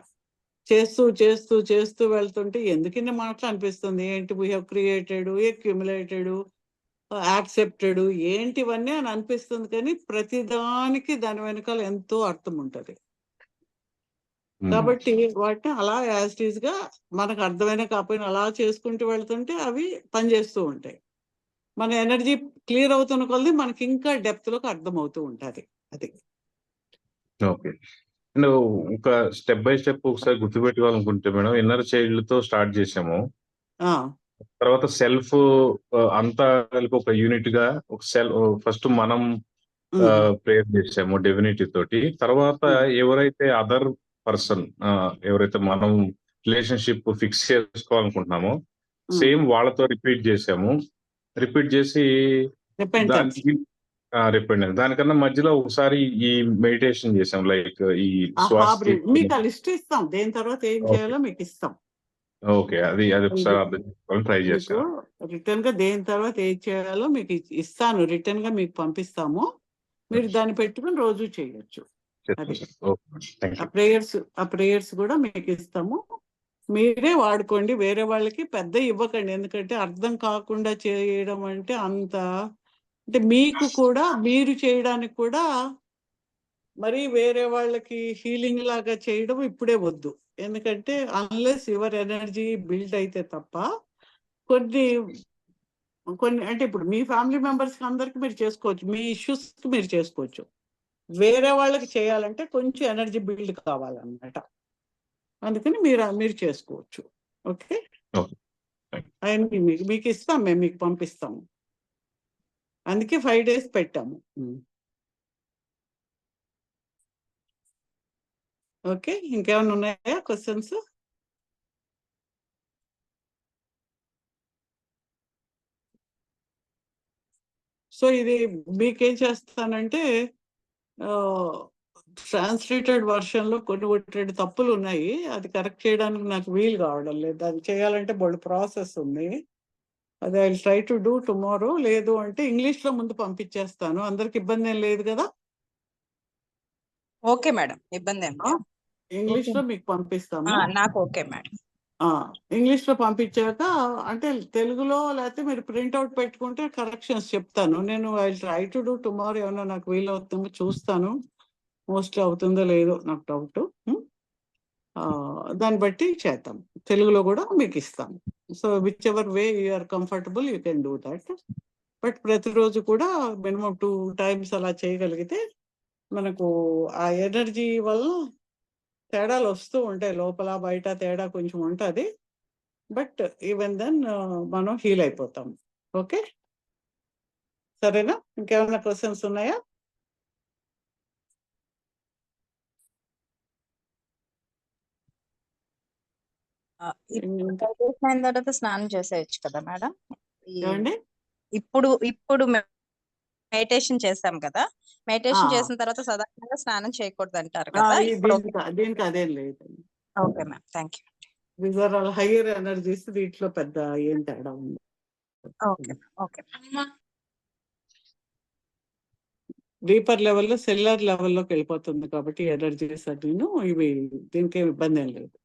చేస్తూ చేస్తూ చేస్తూ వెళ్తుంటే ఎందుకన్నా మాటలు అనిపిస్తుంది, ఏంటి we have created, accumulated, accepted, ఏంటివన్నీ అని అనిపిస్తుంది, కానీ ప్రతిదానికి దాని వెనకాల ఎంతో అర్థం ఉంటది. కాబట్టి వాటిని అలా యాజ్ ఇట్ ఈజ్ గా మనకు అర్థమైన కాకపోయినా అలా చేసుకుంటూ వెళ్తుంటే అవి పనిచేస్తూ ఉంటాయి. మన ఎనర్జీ క్లియర్ అవుతున్న కొలది మనకి ఇంకా డెప్త్ లోకి అర్థం అవుతూ ఉంటుంది. అది ఓకే. అండ్ ఒక స్టెప్ బై స్టెప్ ఒకసారి గుర్తుపెట్టుకోవాలనుకుంటే మేడం, ఇన్నర్ చైల్డ్ తో స్టార్ట్ చేసాము, తర్వాత సెల్ఫ్ అంతా కలిపి ఒక యూనిట్ గా ఒక ఫస్ట్ మనం ప్రేయర్ చేసాము డివినిటీ తోటి, తర్వాత ఎవరైతే అదర్ పర్సన్ ఎవరైతే మనం రిలేషన్షిప్ ఫిక్స్ చేసుకోవాలనుకుంటున్నామో సేమ్ వాళ్ళతో రిపీట్ చేసాము. రిపీట్ చేసి దానికన్నా మధ్యలో ఒకసారి ఈ మెడిటేషన్ చేసాం, లైక్ ఈ శ్వాస. మీకు లిస్ట్ ఇస్తాం, దేని తర్వాత ఏం చేయాలో మీకు ఇస్తాం. ఓకే. అది ఒకసారి అర్థం చేసుకోవాలని ట్రై మీకు చేశాను. రిటర్న్ గా దేని తర్వాత ఏది చేయాలో మీకు ఇస్తాను, రిటర్న్ గా మీకు పంపిస్తాము. మీరు దాన్ని పెట్టుకుని రోజు చేయొచ్చు. అది ఆ ప్రేయర్స్ కూడా మీకు ఇస్తాము, మీరే వాడుకోండి. వేరే వాళ్ళకి పెద్ద ఇవ్వకండి, ఎందుకంటే అర్థం కాకుండా చేయడం అంటే అంటే మీకు కూడా మీరు చేయడానికి కూడా మరి వేరే వాళ్ళకి హీలింగ్ లాగా చేయడం ఇప్పుడే వద్దు. ఎందుకంటే అన్లెస్ యువర్ ఎనర్జీ బిల్డ్ అయితే తప్ప కొన్ని కొన్ని అంటే ఇప్పుడు మీ ఫ్యామిలీ మెంబర్స్కి అందరికి మీరు చేసుకోవచ్చు, మీ ఇష్యూస్కి మీరు చేసుకోవచ్చు. వేరే వాళ్ళకి చేయాలంటే కొంచెం ఎనర్జీ బిల్డ్ కావాలన్నమాట. అందుకని మీరు చేసుకోవచ్చు. ఓకే, అవన్నీ మీకు ఇస్తాం, మేము మీకు పంపిస్తాము. అందుకే 5 days పెట్టాము. ఓకే, ఇంకేమైనా ఉన్నాయా క్వశ్చన్స్? సో ఇది మీకేం చేస్తానంటే ట్రాన్స్లేటెడ్ వర్షన్లో కొన్ని 2 తప్పులు ఉన్నాయి, అది కరెక్ట్ చేయడానికి నాకు వీలు కావడం లేదు. అది చేయాలంటే బోల్డ్ ప్రాసెస్ ఉంది. అది I try to do tomorrow. లేదు అంటే ఇంగ్లీష్లో ముందు పంపించేస్తాను. అందరికి ఇబ్బంది ఏం లేదు కదా? ఓకే మేడం, ఇబ్బంది ఏం లేదు. ఇంగ్లీష్లో మీకు పంపిస్తాము. నాకు ఓకే మేడం. ఇంగ్లీష్లో పంపించాక అంటే తెలుగులో లేకపోతే మీరు ప్రింట్అవుట్ పెట్టుకుంటే కరెక్షన్స్ చెప్తాను నేను. I try to do tomorrow. ఏమన్నా నాకు వీలు అవుతుందో చూస్తాను, మోస్ట్లీ అవుతుందో లేదో నాకు డౌట్. దాన్ని బట్టి చేద్దాం, తెలుగులో కూడా మీకు ఇస్తాం. So whichever way you're comfortable you can do that. But ప్రతిరోజు కూడా మినిమం 2 times అలా చేయగలిగితే మనకు ఆ ఎనర్జీ వల్ల తేడాలు వస్తూ ఉంటాయి, లోపల బయట తేడా కొంచెం ఉంటుంది. బట్ ఈవెన్ దెన్ మనం హీల్ అయిపోతాం. ఓకే, సరేనా? ఇంకేమైనా క్వశ్చన్స్ ఉన్నాయా? అయిన తర్వాత స్నానం చేసేయచ్చు కదా మేడం? ఏమండి? ఇప్పుడు మెడిటేషన్ చేసాం కదా, మెడిటేషన్ చేసిన తర్వాత సాధారణంగా స్నానం చేయకూడదు అంటారు కదా. దీనికి అదేం లేదు. Okay ma'am, thank you. These are all higher energies, దీంట్లో పెద్ద ఏం తేడా ఉంది. Okay okay. డీపర్ లెవెల్లో సెల్యులర్ లెవెల్లోకి వెళ్ళిపోతుంది కాబట్టి ఎనర్జీస్ అన్నీను ఇవి, దీనికి ఏమి ఇబ్బంది ఏం లేదు.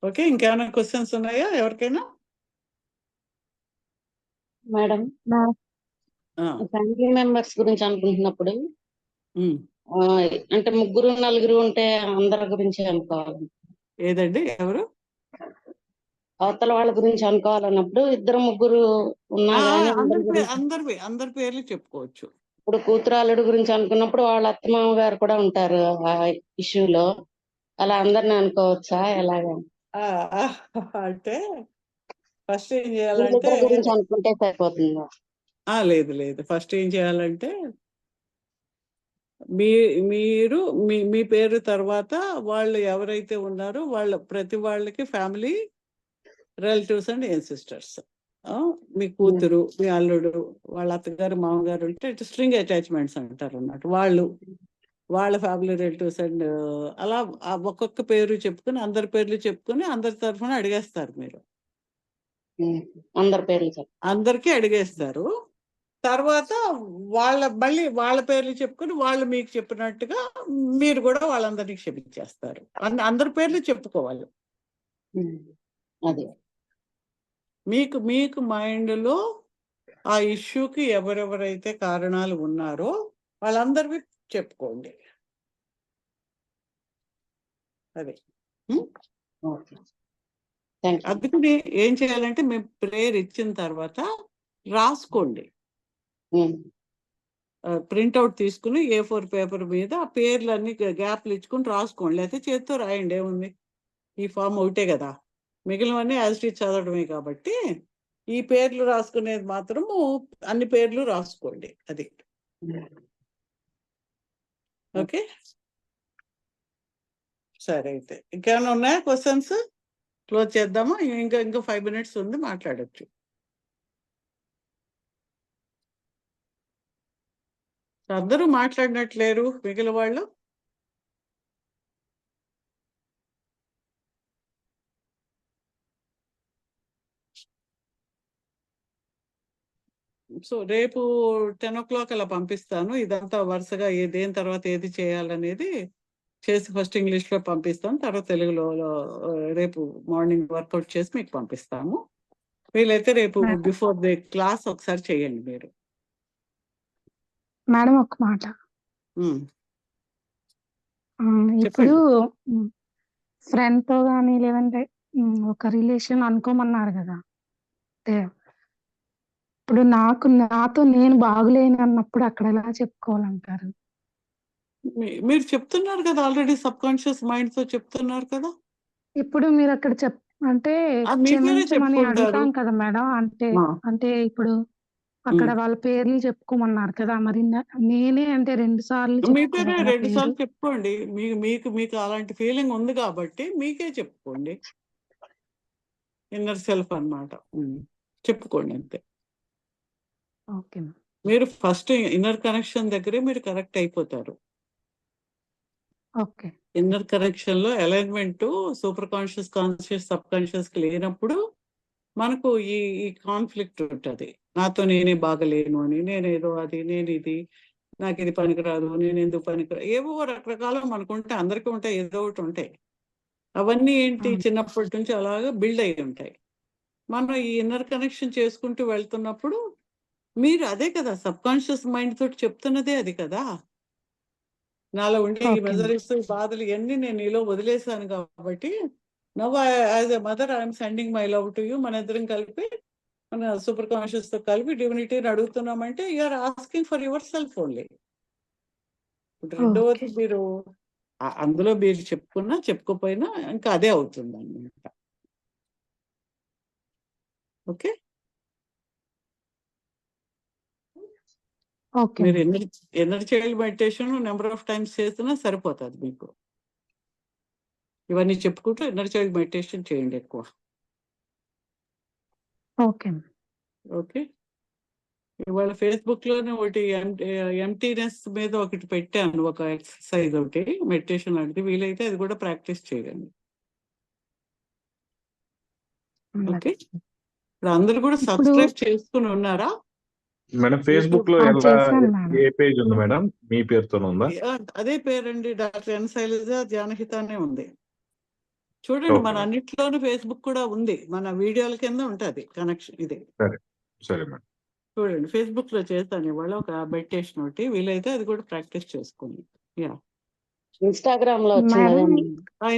ఓకే, ఇంకేమైనా క్వశ్చన్స్ ఉన్నాయా ఎవరికైనా? మేడం, ఫ్యామిలీ మెంబర్స్ గురించి అనుకుంటున్నప్పుడు అంటే 3 4 ఉంటే అందరి గురించి అనుకోవాలి. ఏదండి? ఎవరు? అవతల వాళ్ళ గురించి అనుకోవాలన్నప్పుడు 2 3 ఉన్నా గానీ అందరి పేర్లు చెప్పుకోవచ్చు. ఇప్పుడు కూతురాలుడు గురించి అనుకున్నప్పుడు వాళ్ళ అత్తమామ గారు కూడా ఉంటారు ఆ ఇష్యూలో, అలా అందరిని అనుకోవచ్చా ఎలాగా? అంటే ఫస్ట్ ఏం చేయాలంటే గురించి అనుకుంటే సరిపోతుందా? లేదు, ఫస్ట్ ఏం చేయాలంటే మీరు మీ పేరు తర్వాత వాళ్ళు ఎవరైతే ఉన్నారో వాళ్ళ ప్రతి వాళ్ళకి ఫ్యామిలీ రిలేటివ్స్ అండ్ సిస్టర్స్, మీ కూతురు, మీ అల్లుడు, వాళ్ళ అత్తగారు, మామగారు ఉంటే స్ట్రింగ్ అటాచ్మెంట్స్ అంటారు అన్నమాట. వాళ్ళ ఫ్యామిలీ రిలేటివ్స్ అండ్ అలా ఒక్కొక్క పేరు చెప్పుకుని అందరి పేర్లు చెప్పుకుని అందరి తరఫున అడిగేస్తారు. మీరు అందరికీ అడిగేస్తారు. తర్వాత మళ్ళీ వాళ్ళ పేర్లు చెప్పుకుని వాళ్ళు మీకు చెప్పినట్టుగా మీరు కూడా వాళ్ళందరినీ క్షమించేస్తారు. అందరి పేర్లు చెప్పుకోవాలి. అదే మీకు మైండ్లో ఆ ఇష్యూకి ఎవరెవరైతే కారణాలు ఉన్నారో వాళ్ళందరివి చెప్పుకోండి. అదే అందుకని ఏం చేయాలంటే మేము ప్రేయర్ ఇచ్చిన తర్వాత రాసుకోండి. ప్రింట్అవుట్ తీసుకుని A4 పేపర్ మీద ఆ పేర్లన్నీ గ్యాప్లు ఇచ్చుకుని రాసుకోండి, లేకపోతే చేత్తో రాయండి, ఏముంది. ఈ ఫామ్ ఒకటే కదా, మిగిలినవన్నీ యాజ్ ఇట్ ఈజ్ చదవడమే కాబట్టి ఈ పేర్లు రాసుకునేది మాత్రము అన్ని పేర్లు రాసుకోండి. అది ఓకే, సరే. అయితే ఇంకేమైనా ఉన్నాయా క్వశ్చన్స్? క్లోజ్ చేద్దామా? ఇంకా 5 minutes ఉంది, మాట్లాడచ్చు. అందరూ మాట్లాడినట్లేరు మిగిలిన వాళ్ళు. సో రేపు 10 o'clock అలా పంపిస్తాను. ఇదంతా వరుసగా దేని తర్వాత ఏది చేయాలనేది చేసి ఫస్ట్ ఇంగ్లీష్లో పంపిస్తాను, తర్వాత తెలుగులో రేపు మార్నింగ్ వర్కౌట్ చేసి మీకు పంపిస్తాము. వీలైతే రేపు బిఫోర్ ది క్లాస్ ఒకసారి చేయండి మీరు. మేడం ఒక మాట. ఉమ్, ఇప్పుడు చెప్పండి. ఫ్రెండ్ తో కానీ లేదంటే ఒక రిలేషన్ అనుకోమన్నారు కదా. అంటే ఇప్పుడు నాతో నేను బాగులేను అన్నప్పుడు అక్కడ ఎలా చెప్పుకోవాలంటారు? మీరు చెప్తున్నారు కదా ఆల్రెడీ, సబ్ కాన్షియస్ మైండ్ తో చెప్తున్నారు కదా. ఇప్పుడు మీరు అక్కడ అంటే అది మీ పేరే క్షమించమని చెప్పుకుంటారు. అంటాం కదా మేడం. ఆ, అంటే ఇప్పుడు అక్కడ వాళ్ళ పేర్లు చెప్పుకోమన్నారు కదా. మరి నేనే అంటే 2 సార్లు మీ పేరే చెప్పుకోవాలి కదా 2 పేరు. సార్లు చెప్పుకోండి. మీకు అలాంటి ఫీలింగ్ ఉంది కాబట్టి మీకే చెప్పుకోండి. ఇన్నర్ సెల్ఫ్ అన్నమాట. చెప్పుకోండి అంతే. Okay ma'am. మీరు ఫస్ట్ ఇన్నర్ కనెక్షన్ దగ్గరే మీరు కరెక్ట్ అయిపోతారు. ఓకే. ఇన్నర్ కనెక్షన్ లో alignment super conscious, conscious, sub conscious కి లేనప్పుడు మనకు ఈ కాన్ఫ్లిక్ట్ ఉంటుంది. నాతో నేనే బాగలేను అని, నేనేదో అది, నేను ఇది, నాకు ఇది పనికిరాదు, నేను ఎందుకు పనికిరాదు, ఏవో రకరకాల మనకుంటే, అందరికీ ఉంటాయి, ఏదో ఒకటి ఉంటాయి. అవన్నీ ఏంటి, చిన్నప్పటి నుంచి అలాగా బిల్డ్ అయి ఉంటాయి. మనం ఈ ఇన్నర్ కనెక్షన్ చేసుకుంటూ వెళ్తున్నప్పుడు మీరు అదే కదా సబ్ కాన్షియస్ మైండ్ తోటి చెప్తున్నదే అది కదా. నాలో ఉండే ఈ మెజరీస్, బాధలు ఇవన్నీ నేను నీలో వదిలేశాను కాబట్టి now as a mother I'm sending my love to you. మన ఇద్దరం కలిపి మన సూపర్ కాన్షియస్ తో కలిపి డివినిటీని అడుగుతున్నామంటే you are asking for yourself only. రెండవది మీరు అందులో మీరు చెప్పుకున్నా చెప్పుకోపోయినా ఇంకా అదే అవుతుంది అన్నమాట. ఓకే, మీరు energy child meditation number of times చేసినా సరిపోతుంది మీకు. ఇవన్నీ చెప్పుకుంటూ ఇన్నర్ చైల్డ్ మెడిటేషన్ చేయండి ఎక్కువ. ఓకే. ఓకే, ఇవాళ ఫేస్బుక్ లోనే ఒకటి ఎంటీనెస్ మీద ఒకటి పెట్టాను, ఒక ఎక్సర్సైజ్ ఒకటి మెడిటేషన్ లాంటిది. వీలైతే అది కూడా ప్రాక్టీస్ చేయండి. ఓకే, ఇప్పుడు అందరు కూడా సబ్స్క్రైబ్ చేసుకుని ఉన్నారా మేడం? ఫేస్బుక్ లో ఏ పేజ్ ఉంది మేడం? మీ పేరుతోనే ఉందా? అదే పేరండి, డాక్టర్ ఎన్ శైలజ ధ్యానహితానే ఉంది. చూడండి, మన అన్నిట్లోనూ ఫేస్బుక్ కూడా ఉంది, మన వీడియోల కింద ఉంటుంది కనెక్షన్. ఇది సరే మేడం, చూడండి, ఫేస్బుక్ లో చేస్తాను ఇవాళ ఒక మెడిటేషన్ ఒకటి. వీలైతే అది కూడా ప్రాక్టీస్ చేసుకోండి. ఇన్స్టాగ్రామ్ లో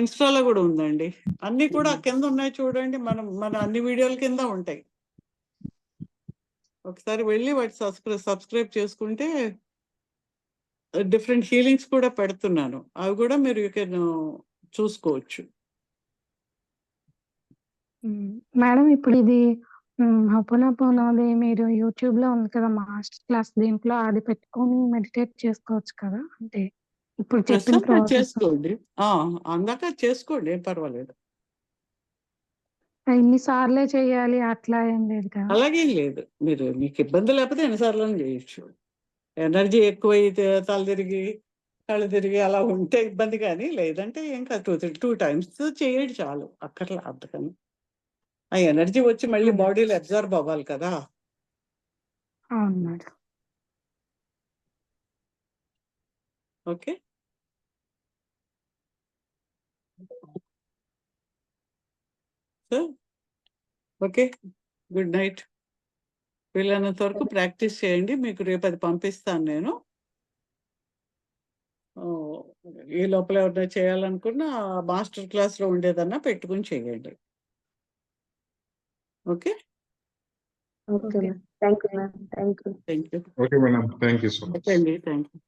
ఇన్స్టాలో కూడా ఉందండి. అన్ని కూడా కింద ఉన్నాయి చూడండి, మన అన్ని వీడియోల కింద ఉంటాయి. ఒకసారి వెళ్ళి వాటి సబ్స్క్రైబ్ చేసుకుంటే డిఫరెంట్ హీలింగ్స్ కూడా పెడుతున్నాను, అవి కూడా మీరు యూ కెన్ చూసుకోవచ్చు. మేడం ఇప్పుడు ఇది హోపోనోపోనోది మీరు యూట్యూబ్ లో ఉంది కదా మాస్టర్ క్లాస్, దీంట్లో అది పెట్టుకొని మెడిటేట్ చేసుకోవచ్చు కదా. అంటే ఇప్పుడు చెప్పిన ప్రాసెస్ చేసుకోండి, అందాక చేసుకోండి, ఏం పర్వాలేదు. ఎన్నిసార్లే చేయాలి అట్లా ఏం లేదు కదా? అలాగేం లేదు, మీకు ఇబ్బంది లేకపోతే ఎన్నిసార్లు చేయొచ్చు. ఎనర్జీ ఎక్కువైతే తల తిరిగి కళ్ళు తిరిగి అలా ఉంటే ఇబ్బంది, కానీ లేదంటే ఏం కాదు. 2 times చేయండి చాలు, అక్కర్లా అంతకని. ఆ ఎనర్జీ వచ్చి మళ్ళీ బాడీలో అబ్జర్వ్ అవ్వాలి కదా. అవును madam. Okay, okay, good night. వీళ్ళన్నంత వరకు ప్రాక్టీస్ చేయండి, మీకు రేపు అది పంపిస్తాను నేను. ఈ లోపల ఎవరైనా చేయాలనుకున్నా మాస్టర్ క్లాస్లో ఉండేదన్నా పెట్టుకుని చేయండి. Okay, okay thank you ma'am. Thank you. Thank you. Okay madam, thank you so much. Okay అండి, థ్యాంక్ యూ.